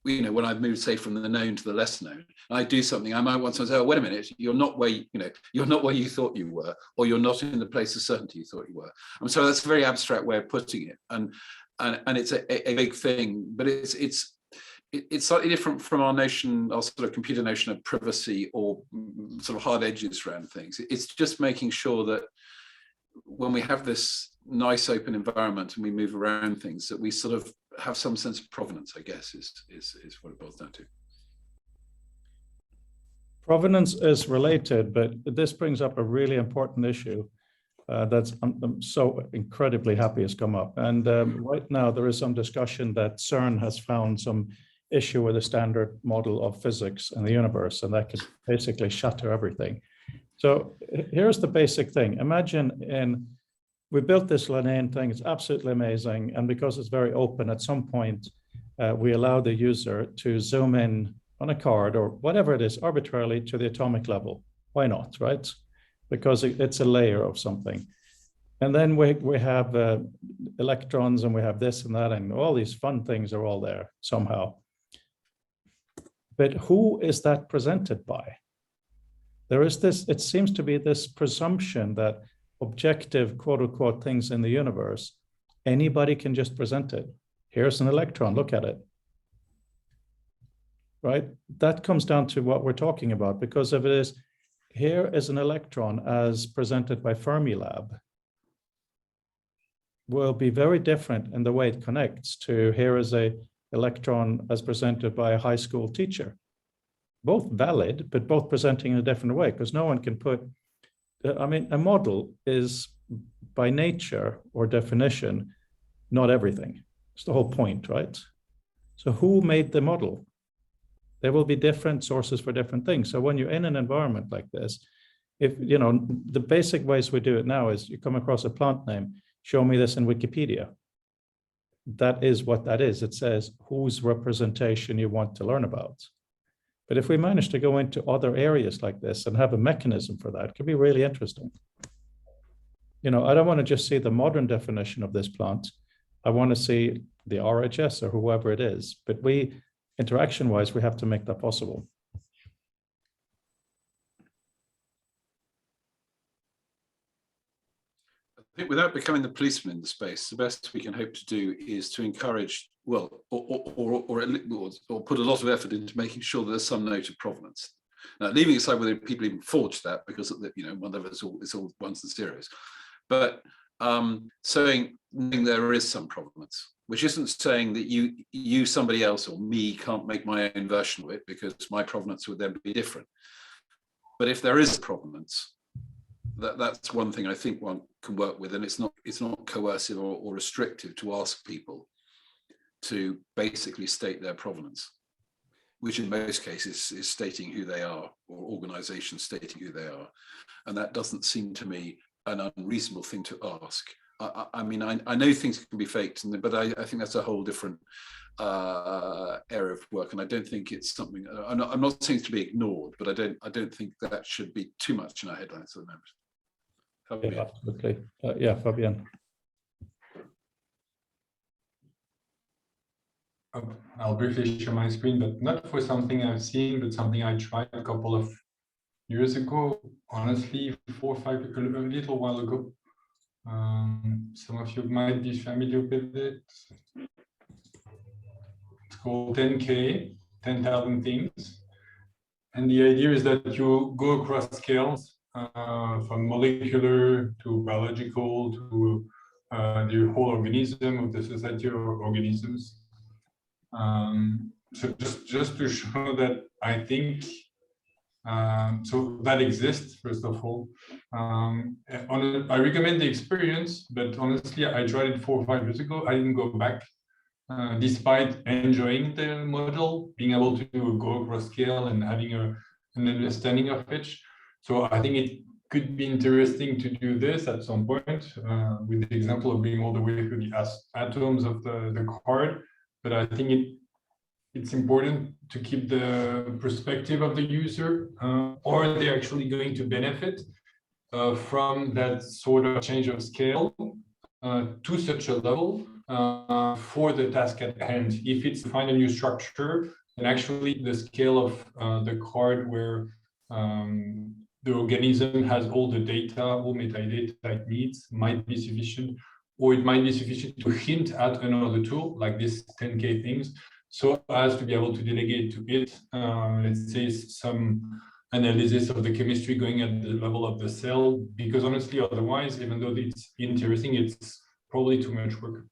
when I've moved, say, from the known to the less known, and I do something, I might want to say, oh, wait a minute, you're not where you're not where you thought you were, or you're not in the place of certainty you thought you were. And so that's a very abstract way of putting it. And and it's a big thing, but it's slightly different from our notion, our sort of computer notion of privacy or sort of hard edges around things. It's just making sure that when we have this nice open environment and we move around things, that we sort of have some sense of provenance, I guess, is what it boils down to. Provenance is related, but this brings up a really important issue that's I'm so incredibly happy has come up. And right now there is some discussion that CERN has found some issue with the standard model of physics and the universe, and that could basically shatter everything. So here's the basic thing. Imagine we built this Linnaean thing, it's absolutely amazing. And because it's very open, at some point, we allow the user to zoom in on a card or whatever it is arbitrarily to the atomic level. Why not, right? Because it's a layer of something. And then we have electrons and we have this and that, and all these fun things are all there somehow. But who is that presented by? There is this, it seems to be this presumption that objective, quote unquote, things in the universe, anybody can just present it. Here's an electron, look at it. Right? That comes down to what we're talking about, because if it is, here is an electron as presented by Fermilab, will be very different in the way it connects to here is a electron as presented by a high school teacher. Both valid, but both presenting in a different way, because no one can put, I mean, a model is by nature or definition, not everything. It's the whole point, right? So who made the model? There will be different sources for different things. So when you're in an environment like this, if, you know, the basic ways we do it now is you come across a plant name, show me this in Wikipedia. That is what that is. It says whose representation you want to learn about. But if we manage to go into other areas like this and have a mechanism for that, it could be really interesting. You know, I don't want to just see the modern definition of this plant. I want to see the RHS or whoever it is. But we, interaction-wise, we have to make that possible. I think without becoming the policeman in the space, the best we can hope to do is to encourage, well, or put a lot of effort into making sure that there's some note of provenance. Now, leaving aside whether people even forge that, because, you know, whatever, it's all ones and zeros, but saying there is some provenance, which isn't saying that you somebody else or me can't make my own version of it, because my provenance would then be different. But if there is provenance, that's one thing I think one can work with, and it's not coercive or restrictive to ask people to basically state their provenance, which in most cases is stating who they are, or organizations stating who they are. And that doesn't seem to me an unreasonable thing to ask. I mean, I know things can be faked, but I think that's a whole different area of work, and I don't think it's something. I'm not saying it's to be ignored, but I don't think that should be too much in our headlines at the moment. Yeah, absolutely. Yeah, Fabian. I'll briefly share my screen, but not for something I've seen, but something I tried a couple of years ago. Honestly, 4 or 5, a little while ago. Some of you might be familiar with it. It's called 10K, 10,000 things. And the idea is that you go across scales from molecular to biological to the whole organism of the society of organisms. So just to show that I think so that exists, first of all. I recommend the experience, but honestly, I tried it 4 or 5 years ago. I didn't go back, despite enjoying the model, being able to go across scale and having an understanding of it. So I think it could be interesting to do this at some point, with the example of being all the way through the atoms of the card. But I think it's important to keep the perspective of the user. Are they actually going to benefit from that sort of change of scale to such a level for the task at hand? If it's to find a new structure, then actually the scale of the card where the organism has all the data, all metadata it needs, might be sufficient. or it might be sufficient to hint at another tool like this 10K things, so as to be able to delegate to it, let's say, some analysis of the chemistry going at the level of the cell, because honestly, otherwise, even though it's interesting, it's probably too much work.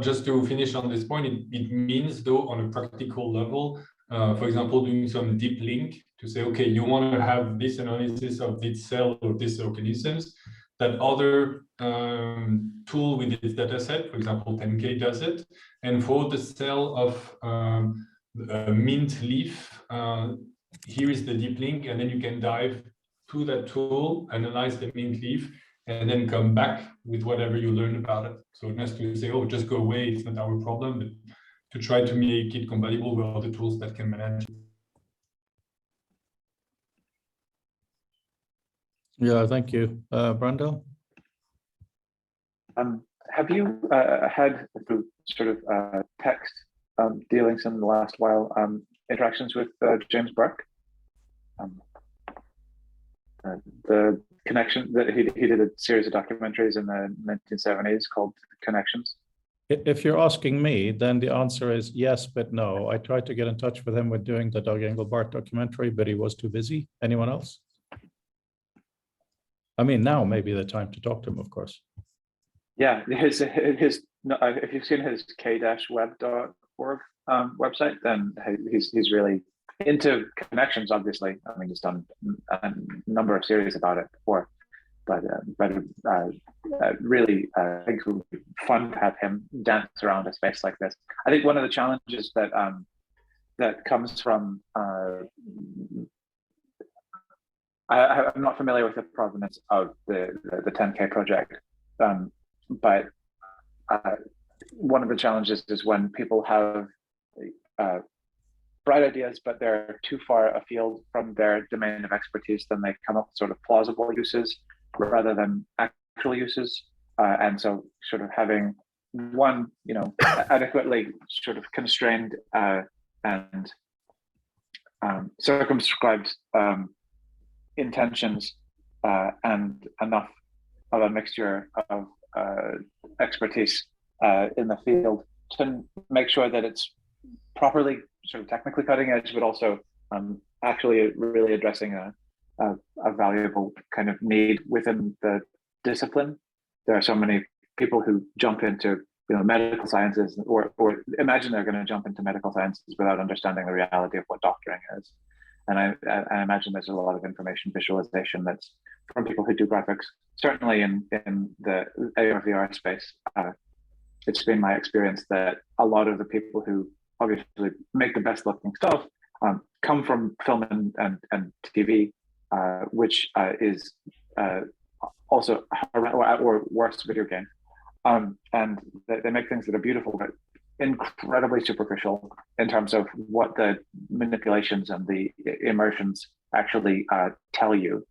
Just to finish on this point, it means, though, on a practical level, for example, doing some deep link to say, okay, you want to have this analysis of this cell or this organisms, that other tool with its data set, for example, 10K does it. And for the cell of a mint leaf, here is the deep link, and then you can dive to that tool, analyze the mint leaf, and then come back with whatever you learned about it. So not to say, oh, just go away, it's not our problem, but to try to make it compatible with other tools that can manage it. Yeah, thank you. Brandel? Have you had, through sort of text dealings in the last while, interactions with James Burke? The connection that he did a series of documentaries in the 1970s called Connections. If you're asking me, then the answer is yes, but no. I tried to get in touch with him with doing the Doug Engelbart documentary, but he was too busy. Anyone else? I mean, now may be the time to talk to him, of course. Yeah, if you've seen his k-web.org website, then he's really into connections. Obviously, I mean, he's done a number of series about it before, but really, I think it would be fun to have him dance around a space like this. I think one of the challenges that that comes from I'm not familiar with the provenance of the 10K project, but one of the challenges is when people have bright ideas, but they're too far afield from their domain of expertise, then they come up with sort of plausible uses rather than actual uses. And so sort of having one, adequately sort of constrained and circumscribed intentions and enough of a mixture of expertise in the field to make sure that it's properly sort of technically cutting edge, but also actually really addressing a valuable kind of need within the discipline. There are so many people who jump into medical sciences or imagine they're going to jump into medical sciences without understanding the reality of what doctoring is. And I imagine there's a lot of information visualization that's from people who do graphics. Certainly in the AR/VR space, it's been my experience that a lot of the people who obviously make the best looking stuff come from film and TV, which is also or worse, video game. And they make things that are beautiful, but incredibly superficial in terms of what the manipulations and the immersions actually tell you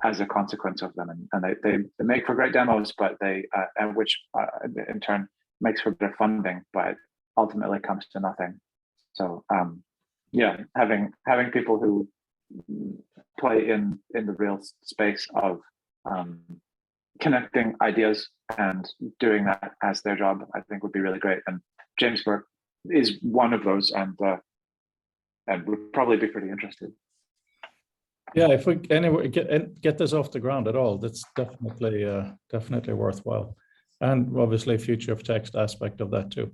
as a consequence of them. And they make for great demos, but and which in turn makes for better funding, but ultimately comes to nothing. So yeah, having people who play in the real space of connecting ideas and doing that as their job, I think would be really great. And James Burke is one of those, and would probably be pretty interested. Yeah, if we anyway get this off the ground at all, that's definitely worthwhile. And obviously future of text aspect of that too,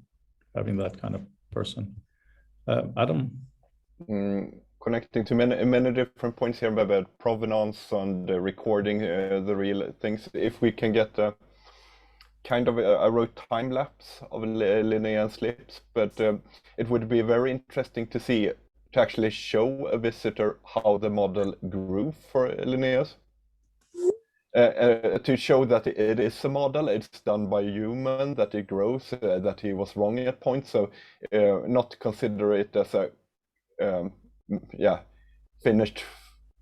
having that kind of person. Adam? Connecting to many different points here about provenance and recording the real things. If we can get a kind of I wrote time lapse of Linnaean slips, but it would be very interesting to see, to actually show a visitor how the model grew for Linnaeus. To show that it is a model, it's done by a human, that it grows, that he was wrong at points. So not consider it as a finished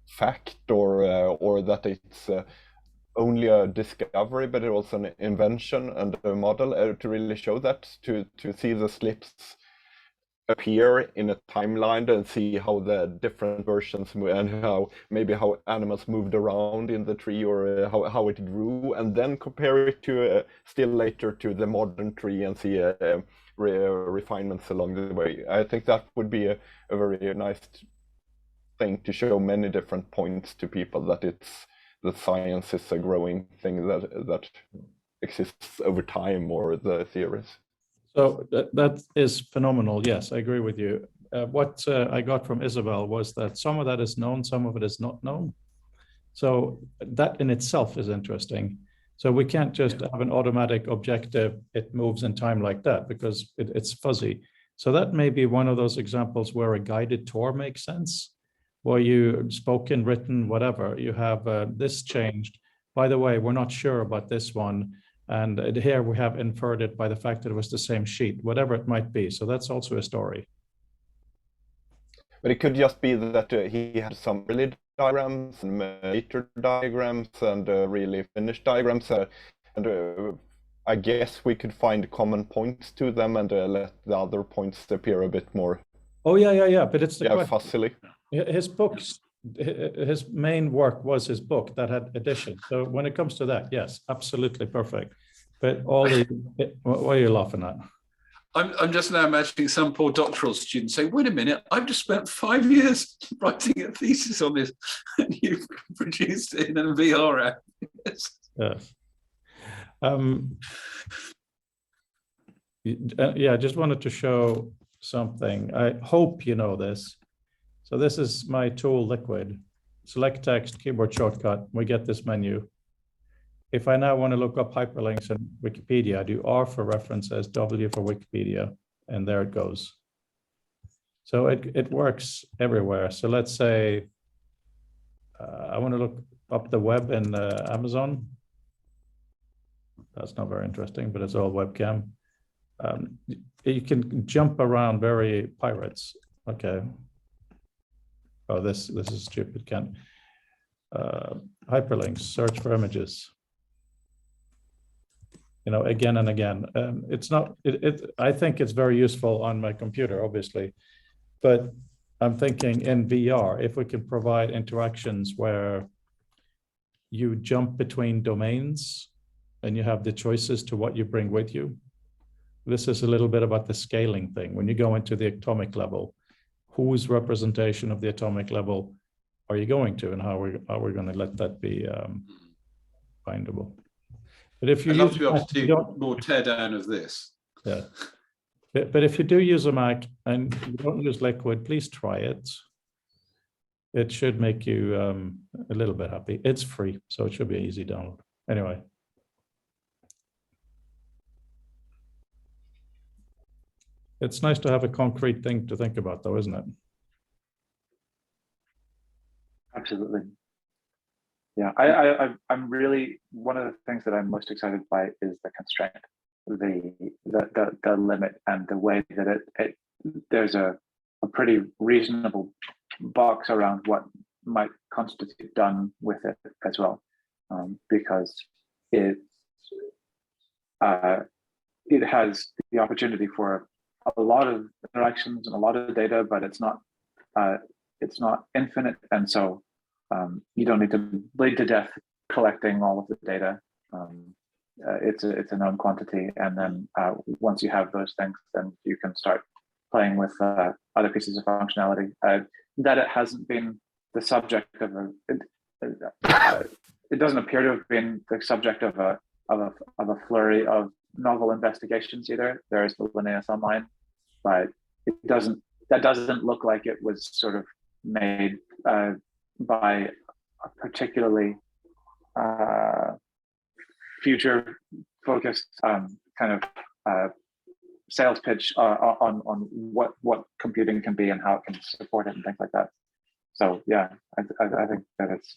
fact or that it's only a discovery, but it's also an invention and a model to really show that, to see the slips appear in a timeline and see how the different versions move and how animals moved around in the tree, or how it grew, and then compare it to still later to the modern tree and see refinements along the way. I think that would be a very nice thing to show many different points to people, that science is a growing thing that exists over time, or the theories. So that is phenomenal. Yes, I agree with you. What I got from Isabel was that some of that is known, some of it is not known. So that in itself is interesting. So we can't just have an automatic objective, it moves in time like that, because it's fuzzy. So that may be one of those examples where a guided tour makes sense, where you spoken, written, whatever, you have this changed. By the way, we're not sure about this one. And here we have inferred it by the fact that it was the same sheet, whatever it might be. So that's also a story. But it could just be that he had some early diagrams and later diagrams and really finished diagrams. And I guess we could find common points to them and let the other points appear a bit more. Oh, yeah. But it's the question. Fussily. His books, his main work was his book that had additions. So when it comes to that, yes, absolutely perfect. But all the, what are you laughing at? I'm just now imagining some poor doctoral student say, wait a minute, I've just spent 5 years writing a thesis on this, and you've produced it in a VR app. Yes. Yeah, I just wanted to show something. I hope you know this. So this is my tool, Liquid. Select text, keyboard shortcut, we get this menu. If I now want to look up hyperlinks in Wikipedia, I do R for references, W for Wikipedia, and there it goes. So it works everywhere. So let's say I want to look up the web in Amazon. That's not very interesting, but it's all webcam. You can jump around very pirates. Okay. Oh, this is stupid. Can't hyperlinks, search for images. You know, again and again. It's not. I think it's very useful on my computer, obviously, but I'm thinking in VR, if we can provide interactions where you jump between domains and you have the choices to what you bring with you. This is a little bit about the scaling thing. When you go into the atomic level, whose representation of the atomic level are you going to, and how are we going to let that be findable? But if you I'd love to be able to do more teardown of this. Yeah, but if you do use a Mac and you don't use Liquid, please try it. It should make you a little bit happy. It's free, so it should be an easy download. Anyway. It's nice to have a concrete thing to think about, though, isn't it? Absolutely. Yeah, I'm really, one of the things that I'm most excited by is the constraint, the limit, and the way that there's a pretty reasonable box around what might constitute done with it as well, because it has the opportunity for a lot of interactions and a lot of data, but it's not infinite, and so you don't need to bleed to death collecting all of the data. It's a known quantity, and then once you have those things, then you can start playing with other pieces of functionality. That it hasn't been the subject of it doesn't appear to have been the subject of a flurry of novel investigations either. There's the Linnaeus Online, but that doesn't look like it was sort of made by a particularly future focused kind of sales pitch on what computing can be and how it can support it and things like that. So yeah, I think that it's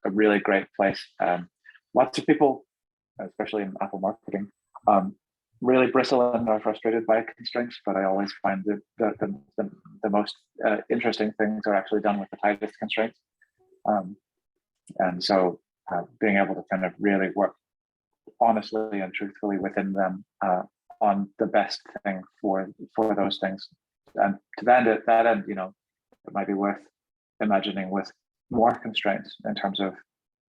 a really great place. Lots of people, especially in Apple marketing, really bristle and are frustrated by constraints, but I always find that the most interesting things are actually done with the tightest constraints. And so being able to kind of really work honestly and truthfully within them on the best thing for those things and to that end, you know, it might be worth imagining with more constraints in terms of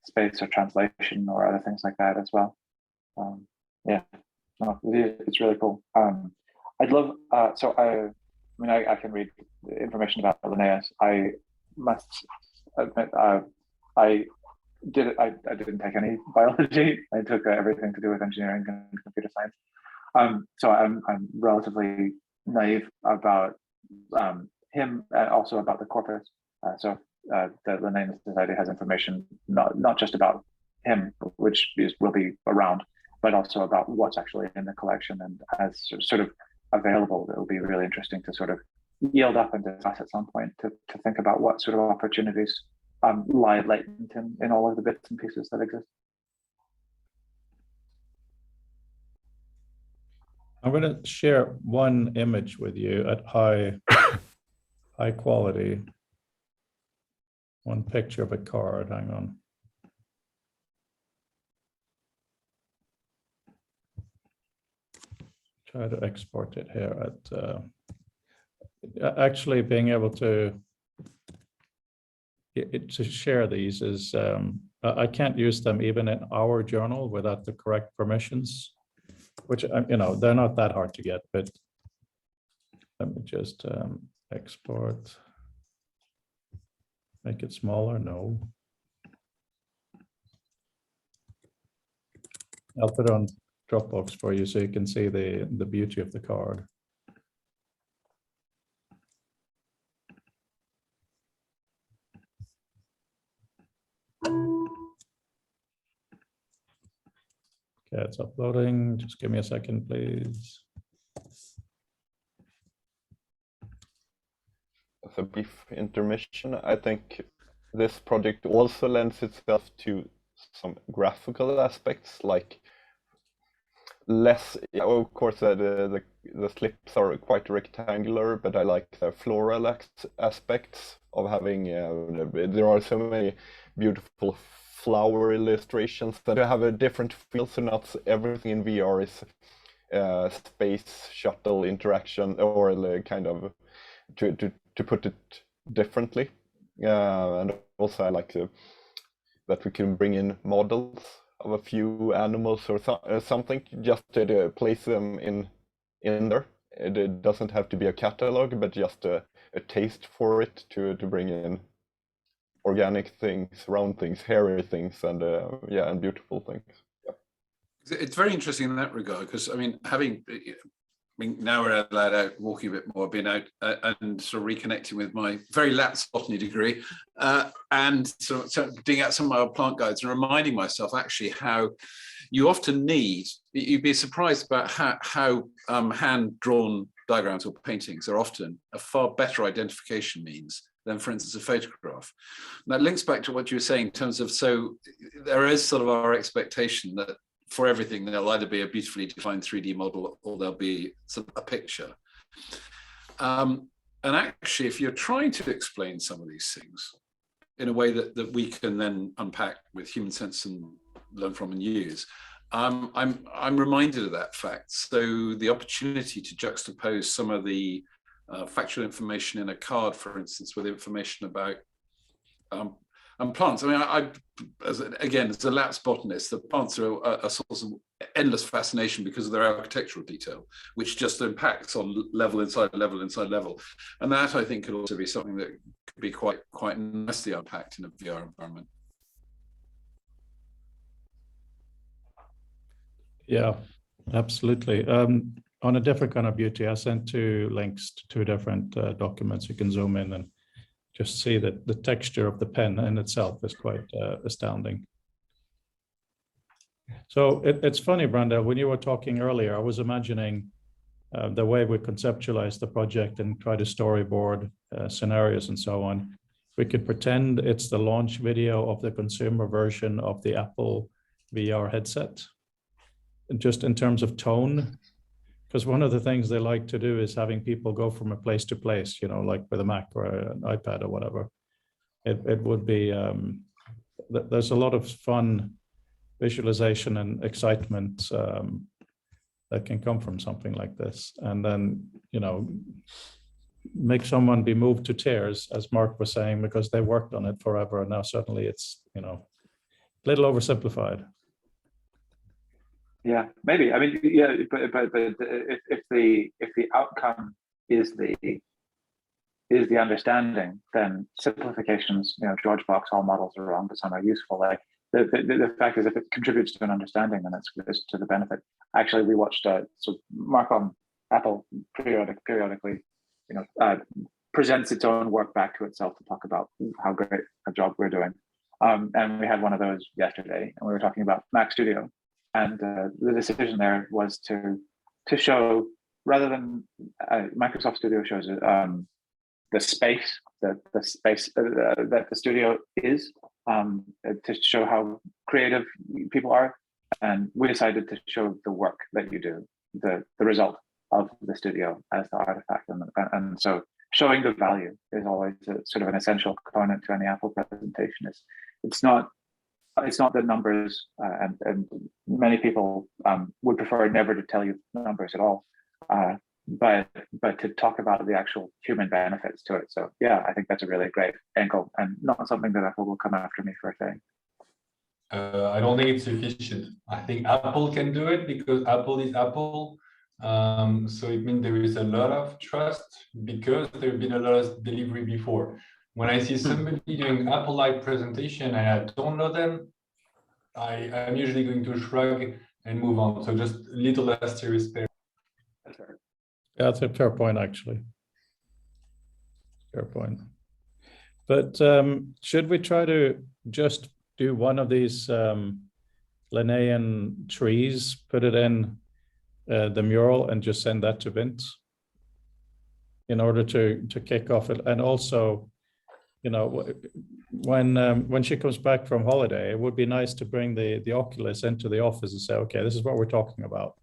space or translation or other things like that as well. Yeah, no, it's really cool. I'd love, so I mean, I can read the information about Linnaeus. I must admit, I didn't take any biology. I took everything to do with engineering and computer science. So I'm relatively naive about him and also about the corpus. So the Linnaeus Society has information not just about him, which will be around, but also about what's actually in the collection and as sort of available. It will be really interesting to sort of yield up and discuss at some point to think about what sort of opportunities lie latent in all of the bits and pieces that exist. I'm going to share one image with you at high quality. One picture of a card, hang on. Try to export it here at, actually being able to share these is, I can't use them even in our journal without the correct permissions, which, you know, they're not that hard to get, but let me just export, make it smaller, no. I'll put it on Dropbox for you so you can see the beauty of the card. Okay, it's uploading. Just give me a second, please. As a brief intermission, I think this project also lends itself to some graphical aspects, like less, of course, the slips are quite rectangular, but I like the floral aspects of having, there are so many beautiful flower illustrations that have a different feel, so not everything in VR is space shuttle interaction, or kind of, to put it differently. And also I like that we can bring in models of a few animals or something, just to place them in there. It doesn't have to be a catalog, but just a taste for it to bring in organic things, round things, hairy things, and yeah, and beautiful things. Yeah. It's very interesting in that regard, because I mean, now we're allowed out walking a bit more, being out and sort of reconnecting with my very lax botany degree, and sort of digging out some of my old plant guides and reminding myself actually how you often need, you'd be surprised about how hand-drawn diagrams or paintings are often a far better identification means than, for instance, a photograph. And that links back to what you were saying in terms of, so there is sort of our expectation that for everything, there'll either be a beautifully defined 3D model or there'll be a picture. And actually, if you're trying to explain some of these things in a way that we can then unpack with human sense and learn from and use, I'm reminded of that fact. So the opportunity to juxtapose some of the factual information in a card, for instance, with information about plants. I mean, as a lapsed botanist, the plants are a source of endless fascination because of their architectural detail, which just impacts on level inside level inside level. And that, I think, could also be something that could be quite nicely unpacked in a VR environment. Yeah, absolutely. On a different kind of beauty, I sent 2 links to 2 different documents. You can zoom in and just see that the texture of the pen in itself is quite astounding. So it's funny, Brenda, when you were talking earlier, I was imagining the way we conceptualize the project and try to storyboard scenarios and so on. We could pretend it's the launch video of the consumer version of the Apple VR headset, just in terms of tone. Because one of the things they like to do is having people go from a place to place, you know, like with a Mac or an iPad or whatever. It would be, there's a lot of fun visualization and excitement that can come from something like this. And then, you know, make someone be moved to tears, as Mark was saying, because they worked on it forever, and now suddenly it's, you know, a little oversimplified. Yeah, maybe. I mean, yeah, but if the outcome is the understanding, then simplifications, you know, George Box, all models are wrong, but some are useful. Like the fact is, if it contributes to an understanding, then it's to the benefit. Actually, we watched so Mark on Apple periodically, you know, presents its own work back to itself to talk about how great a job we're doing. And we had one of those yesterday, and we were talking about Mac Studio, and the decision there was to show, rather than Microsoft Studio shows the space that the studio is, to show how creative people are, and we decided to show the work that you do, the result of the studio as the artifact, and so showing the value is always a, sort of an essential component to any Apple presentation. It's not the numbers, and many people would prefer never to tell you numbers at all, but to talk about the actual human benefits to it. So yeah, I think that's a really great angle, and not something that Apple will come after me for saying. I don't think it's sufficient. I think Apple can do it because Apple is Apple. So it means there is a lot of trust because there have been a lot of delivery before. When I see somebody doing Apple-like presentation and I don't know them, I'm usually going to shrug and move on. So just a little less serious there. Yeah, that's a fair point, actually. Fair point. But should we try to just do one of these Linnaean trees, put it in the mural, and just send that to Vince in order to kick off it? And also, you know, when she comes back from holiday, it would be nice to bring the Oculus into the office and say, okay, this is what we're talking about.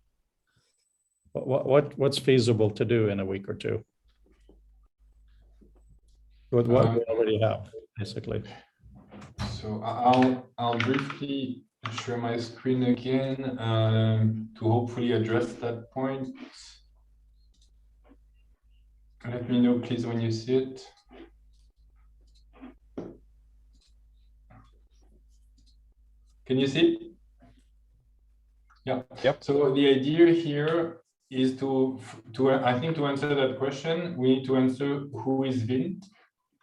What's feasible to do in a week or two with what we already have, basically? So I'll briefly share my screen again to hopefully address that point. Let me know, please, when you see it. Can you see? Yeah. Yep. So the idea here is to I think to answer that question, we need to answer who is Vint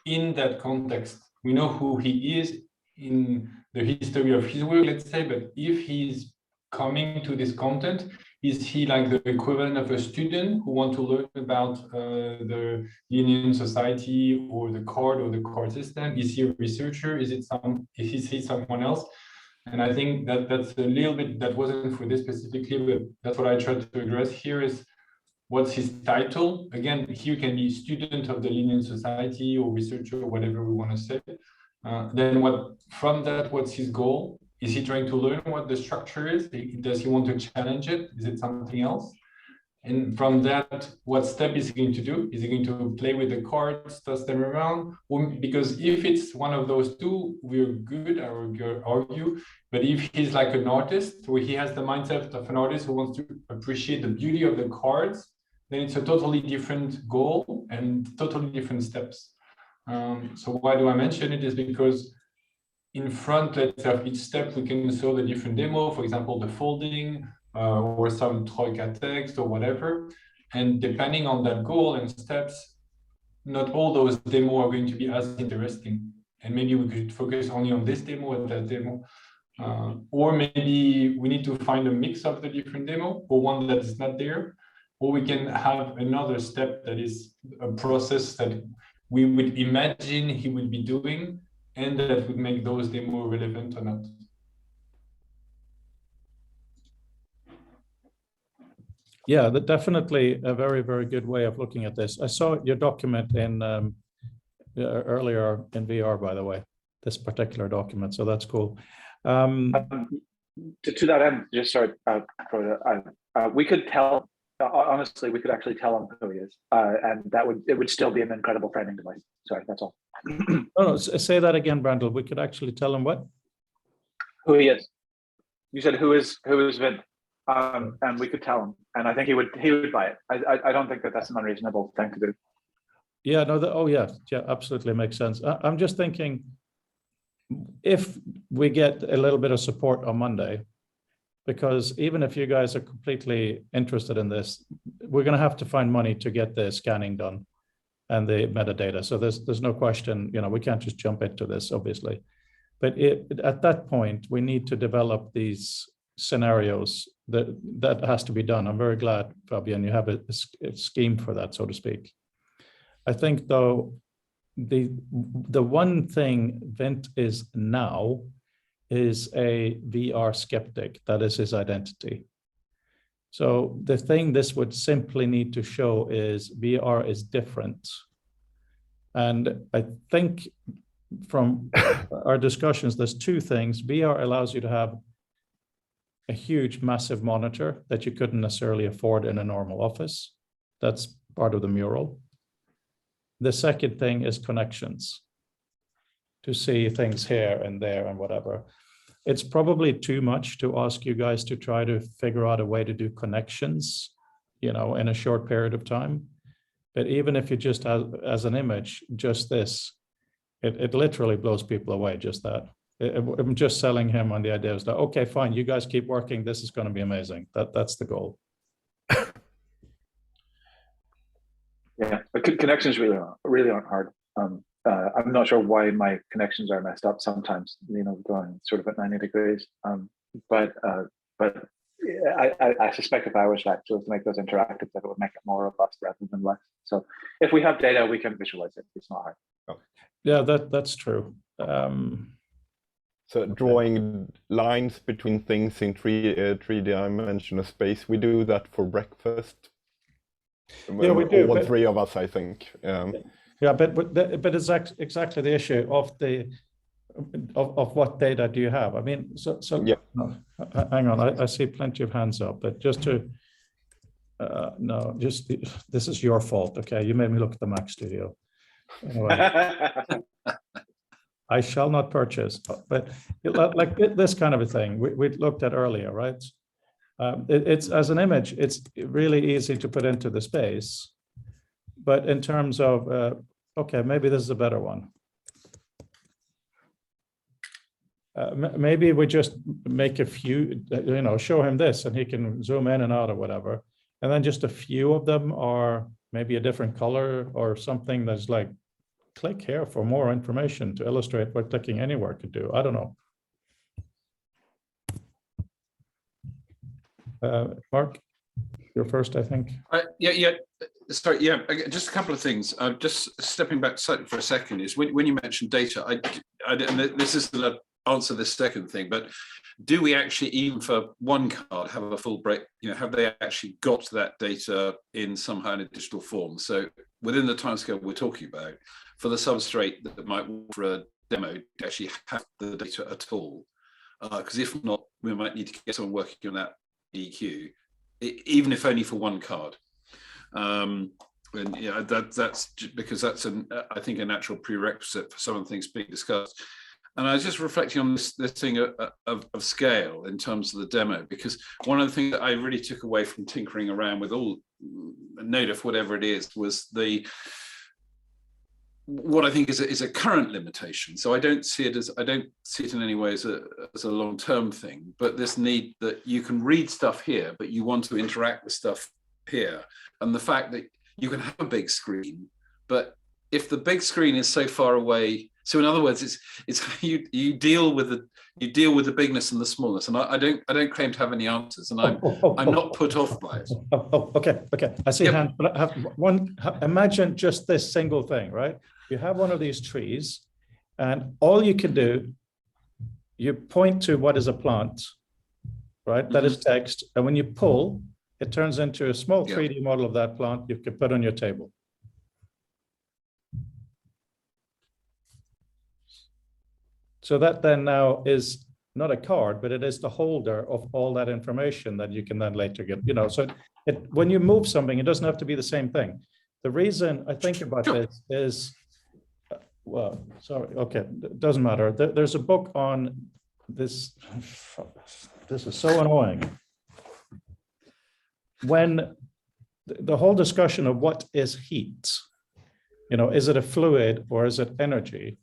in that context. We know who he is in the history of his work, let's say, but if he's coming to this content, is he like the equivalent of a student who want to learn about the Linnean society or the card system? Is he a researcher? Is he someone else? And I think that's a little bit, that wasn't for this specifically, but that's what I tried to address here is what's his title? Again, here can be student of the Linnean society or researcher or whatever we want to say. Then what's his goal? Is he trying to learn what the structure is? Does he want to challenge it? Is it something else? And from that, what step is he going to do? Is he going to play with the cards, toss them around? Because if it's one of those two, we're good, I would argue. But if he's like an artist, where he has the mindset of an artist who wants to appreciate the beauty of the cards, then it's a totally different goal and totally different steps. So why do I mention it is because in front, let's have each step, we can show the different demo, for example, the folding, or some Troika text or whatever. And depending on that goal and steps, not all those demos are going to be as interesting. And maybe we could focus only on this demo and that demo. Or maybe we need to find a mix of the different demo or one that is not there. Or we can have another step that is a process that we would imagine he would be doing and that would make those demos relevant or not. Yeah, that's definitely a very, very good way of looking at this. I saw your document in earlier in VR, by the way, this particular document. So that's cool. To that end, just sorry, we could tell. Honestly, we could actually tell him who he is, and it would still be an incredible framing device. Sorry, that's all. No, say that again, Brandel. We could actually tell him what? Who he is. You said who is Vint, and we could tell him, and I think he would buy it. I don't think that's an unreasonable thing to do. Yeah, no, oh yeah, absolutely makes sense. I'm just thinking, if we get a little bit of support on Monday, because even if you guys are completely interested in this, we're going to have to find money to get the scanning done and the metadata. So there's no question, we can't just jump into this, obviously. But at that point, we need to develop these scenarios that has to be done. I'm very glad, Fabian, you have a scheme for that, so to speak. I think, though, the one thing Vint is now is a VR skeptic. That is his identity. So the thing this would simply need to show is VR is different. And I think from our discussions, there's two things. VR allows you to have a huge, massive monitor that you couldn't necessarily afford in a normal office. That's part of the mural. The second thing is connections, to see things here and there and whatever. It's probably too much to ask you guys to try to figure out a way to do connections, in a short period of time. But even if you just have, as an image, just this, it literally blows people away, just that. I'm just selling him on the idea of that, okay, fine, you guys keep working, this is going to be amazing. That's the goal. Yeah, but connections really aren't hard. I'm not sure why my connections are messed up sometimes, going sort of at 90 degrees. But I suspect if I was actually to make those interactive, that it would make it more robust rather than less. So if we have data, we can visualize it. It's not hard. Oh. Yeah, that's true. So drawing lines between things in three-dimensional space, we do that for breakfast. Yeah, we do. All three of us, I think. Yeah, but it's exactly the issue of what data do you have? I mean, so yeah. Hang on, I see plenty of hands up, but just to no, just this is your fault. Okay, you made me look at the Mac Studio. Anyway, I shall not purchase, but like this kind of a thing we looked at earlier, right? It's as an image, it's really easy to put into the space, but in terms of okay, maybe this is a better one. Maybe we just make a few, show him this and he can zoom in and out or whatever. And then just a few of them are maybe a different color or something that's like, click here for more information to illustrate what clicking anywhere could do. I don't know. Mark, you're first, I think. Yeah. Sorry, yeah, just a couple of things. Just stepping back for a second is when you mentioned data, and this is the answer this second thing, but do we actually, even for one card, have a full break? Have they actually got that data in somehow in a digital form? So within the timescale we're talking about, for the substrate that might work for a demo, to actually have the data at all, because if not, we might need to get someone working on that DQ, even if only for one card. And that's because that's I think a natural prerequisite for some of the things being discussed. And I was just reflecting on this thing of scale in terms of the demo, because one of the things that I really took away from tinkering around with all Nodif, whatever it is, was what I think is a current limitation. So I don't see it in any way as a long-term thing, but this need that you can read stuff here, but you want to interact with stuff here. And the fact that you can have a big screen, but if the big screen is so far away, so in other words, it's you deal with the bigness and the smallness. And I don't claim to have any answers, and I'm not put off by it. Okay. I see hand, but I have one. Imagine just this single thing, right? You have one of these trees, and all you can do, you point to what is a plant, right? That is text, and when you pull, it turns into a small 3D model of that plant you can put on your table. So that then now is not a card, but it is the holder of all that information that you can then later get, so when you move something, it doesn't have to be the same thing. The reason I think about this is, well, sorry, okay, it doesn't matter. There's a book on this. This is so annoying. When the whole discussion of what is heat, You know, is it a fluid or is it energy?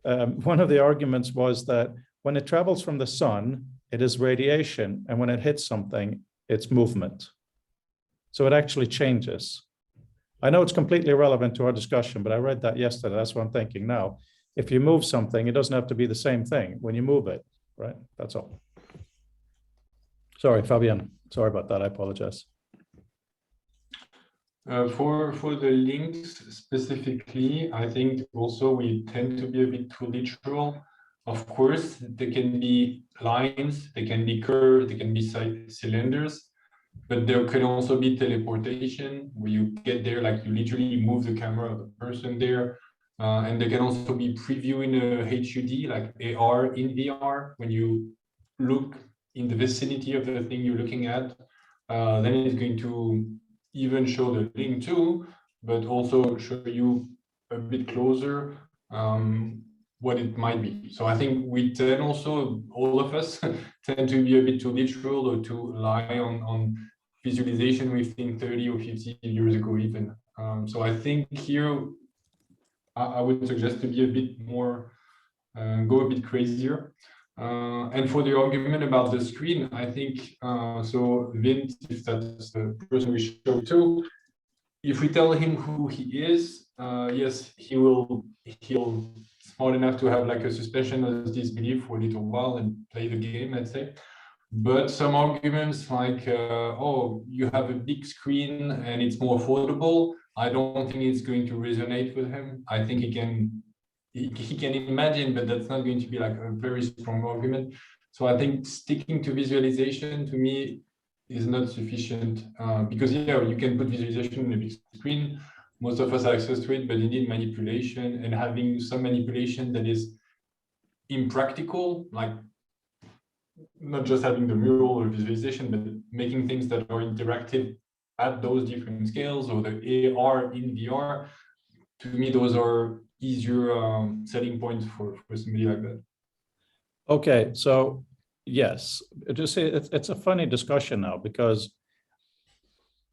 One of the arguments was that when it travels from the sun, it is radiation, and when it hits something, it's movement. So it actually changes. I know it's completely irrelevant to our discussion, but I read that yesterday. That's what I'm thinking now. If you move something, it doesn't have to be the same thing when you move it, right? That's all. Sorry, Fabian. Sorry about that. I apologize. For the links specifically, I think also we tend to be a bit too literal. Of course, there can be lines, they can be curves, they can be cylinders, but there can also be teleportation where you get there, like you literally move the camera of the person there. And there can also be preview in a HUD, like AR in VR, when you look in the vicinity of the thing you're looking at, then it's going to even show the link too, but also show you a bit closer what it might be. So I think we tend also, all of us, tend to be a bit too literal or to rely on visualization we think 30 or 50 years ago even. So I think here, I would suggest to be a bit more, go a bit crazier. And for the argument about the screen, I think, so Vint, if that's the person we show to, if we tell him who he is, yes, he'll smart enough to have like a suspension of disbelief for a little while and play the game, let's say. But some arguments like, oh, you have a big screen and it's more affordable, I don't think it's going to resonate with him. I think he can imagine, but that's not going to be like a very strong argument. So I think sticking to visualization to me is not sufficient because yeah, you can put visualization on a big screen. Most of us have access to it, but you need manipulation, and having some manipulation that is impractical, like not just having the mural or visualization, but making things that are interactive at those different scales, or the AR in VR. To me, those are easier selling points for somebody like that. Okay, so yes, just say it's a funny discussion now because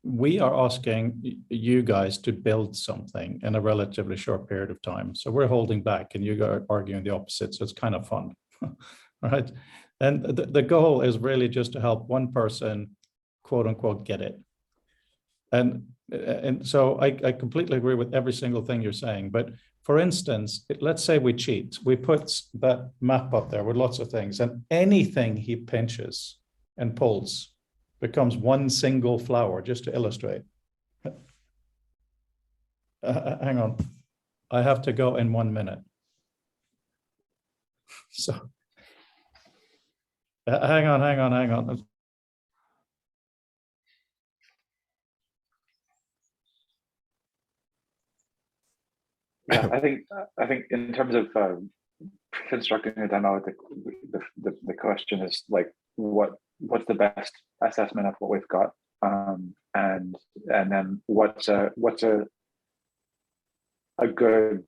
we are asking you guys to build something in a relatively short period of time. So we're holding back and you are arguing the opposite. So it's kind of fun, right? And the goal is really just to help one person, quote unquote, get it. And so I completely agree with every single thing you're saying. But for instance, let's say we cheat. We put that map up there with lots of things, and anything he pinches and pulls becomes one single flower, just to illustrate. Hang on. I have to go in 1 minute. So hang on. Yeah, I think in terms of constructing a demo, the question is like, what's the best assessment of what we've got, and then what's a good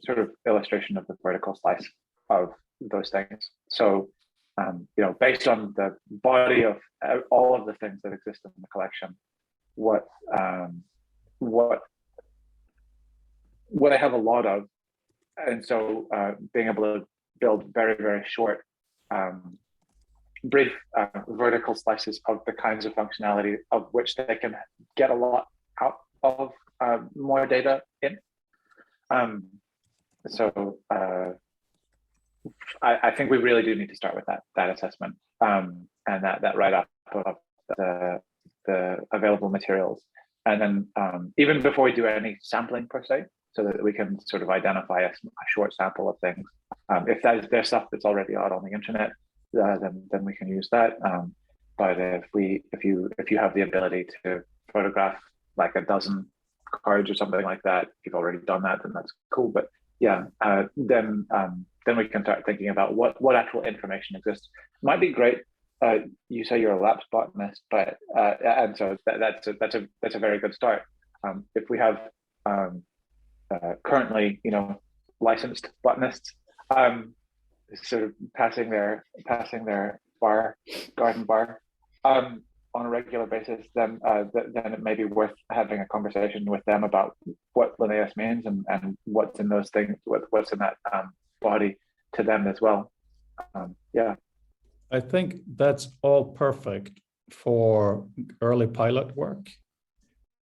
sort of illustration of the vertical slice of those things. So you know, based on the body of all of the things that exist in the collection, what I have a lot of, and so being able to build very, very short, brief vertical slices of the kinds of functionality of which they can get a lot out of more data in. So I think we really do need to start with that assessment and that write-up of the available materials. And then even before we do any sampling per se, so that we can sort of identify a short sample of things. If there's stuff that's already out on the internet, then we can use that. But if you have the ability to photograph like a dozen cards or something like that, if you've already done that, then that's cool. But yeah, then we can start thinking about what actual information exists. Might be great. You say you're a lapse botanist, but and so that's a very good start. If we have currently, you know, licensed botanists, sort of passing their garden bar on on a regular basis, then then it may be worth having a conversation with them about what Linnaeus means and what's in those things, what's in that body to them as well. Yeah. I think that's all perfect for early pilot work.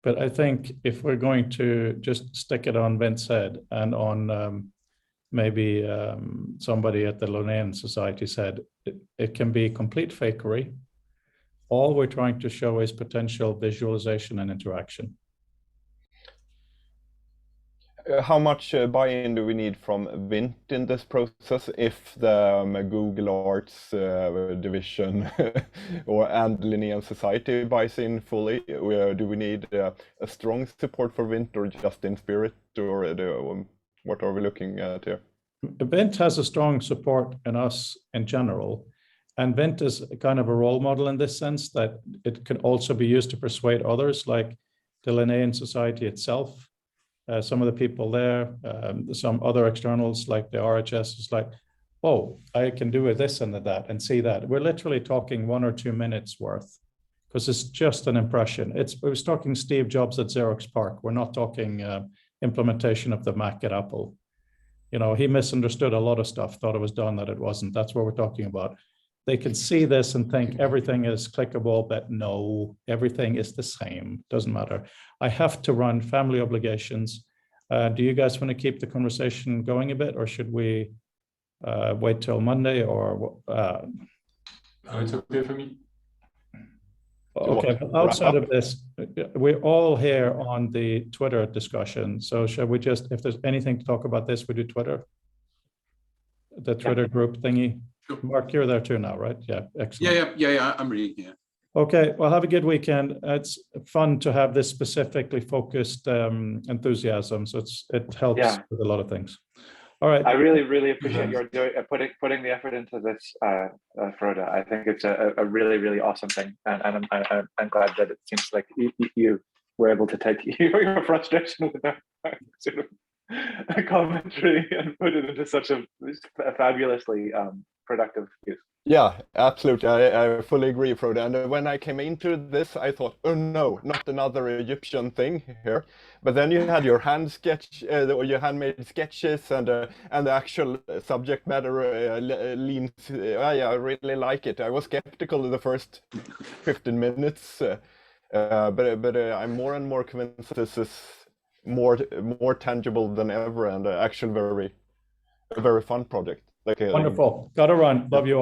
But I think if we're going to just stick it on Vince Head and on maybe somebody at the Linnaean Society said, it can be complete fakery. All we're trying to show is potential visualization and interaction. How much buy-in do we need from Vint in this process if the Google Arts division and Linnaean Society buys in fully? Do we need a strong support for Vint or just in spirit, or what are we looking at here? Vint has a strong support in us in general, and Vint is kind of a role model in this sense that it can also be used to persuade others, like the Linnaean Society itself. Some of the people there, some other externals like the RHS is like, oh, I can do this and that and see that. We're literally talking 1 or 2 minutes worth because it's just an impression. I was talking Steve Jobs at Xerox PARC. We're not talking implementation of the Mac at Apple. You know, he misunderstood a lot of stuff, thought it was done, that it wasn't. That's what we're talking about. They can see this and think everything is clickable, but no, everything is the same. Doesn't matter. I have to run family obligations. Do you guys want to keep the conversation going a bit, or should we wait till Monday? Or It's okay for me. okay, but outside of this, we're all here on the Twitter discussion. So shall we just, if there's anything to talk about this, we do Twitter, the Twitter group thingy. Sure. Mark, you're there too now, right? Yeah, excellent. Yeah. I'm reading. Yeah. Okay, well, have a good weekend. It's fun to have this specifically focused enthusiasm. So it helps with a lot of things. All right. I really appreciate your putting the effort into this, Frode. I think it's a really awesome thing, and I'm glad that it seems like you were able to take your frustration with that sort of commentary and put it into such a fabulously productive use. Yeah, absolutely. I fully agree, Frode. And when I came into this, I thought, oh no, not another Egyptian thing here. But then you had your hand sketch, or your handmade sketches, and the actual subject matter leans. I really like it. I was skeptical the first 15 minutes, but I'm more and more convinced this is more tangible than ever, and actually very fun project. Wonderful. Got to run. Love you all.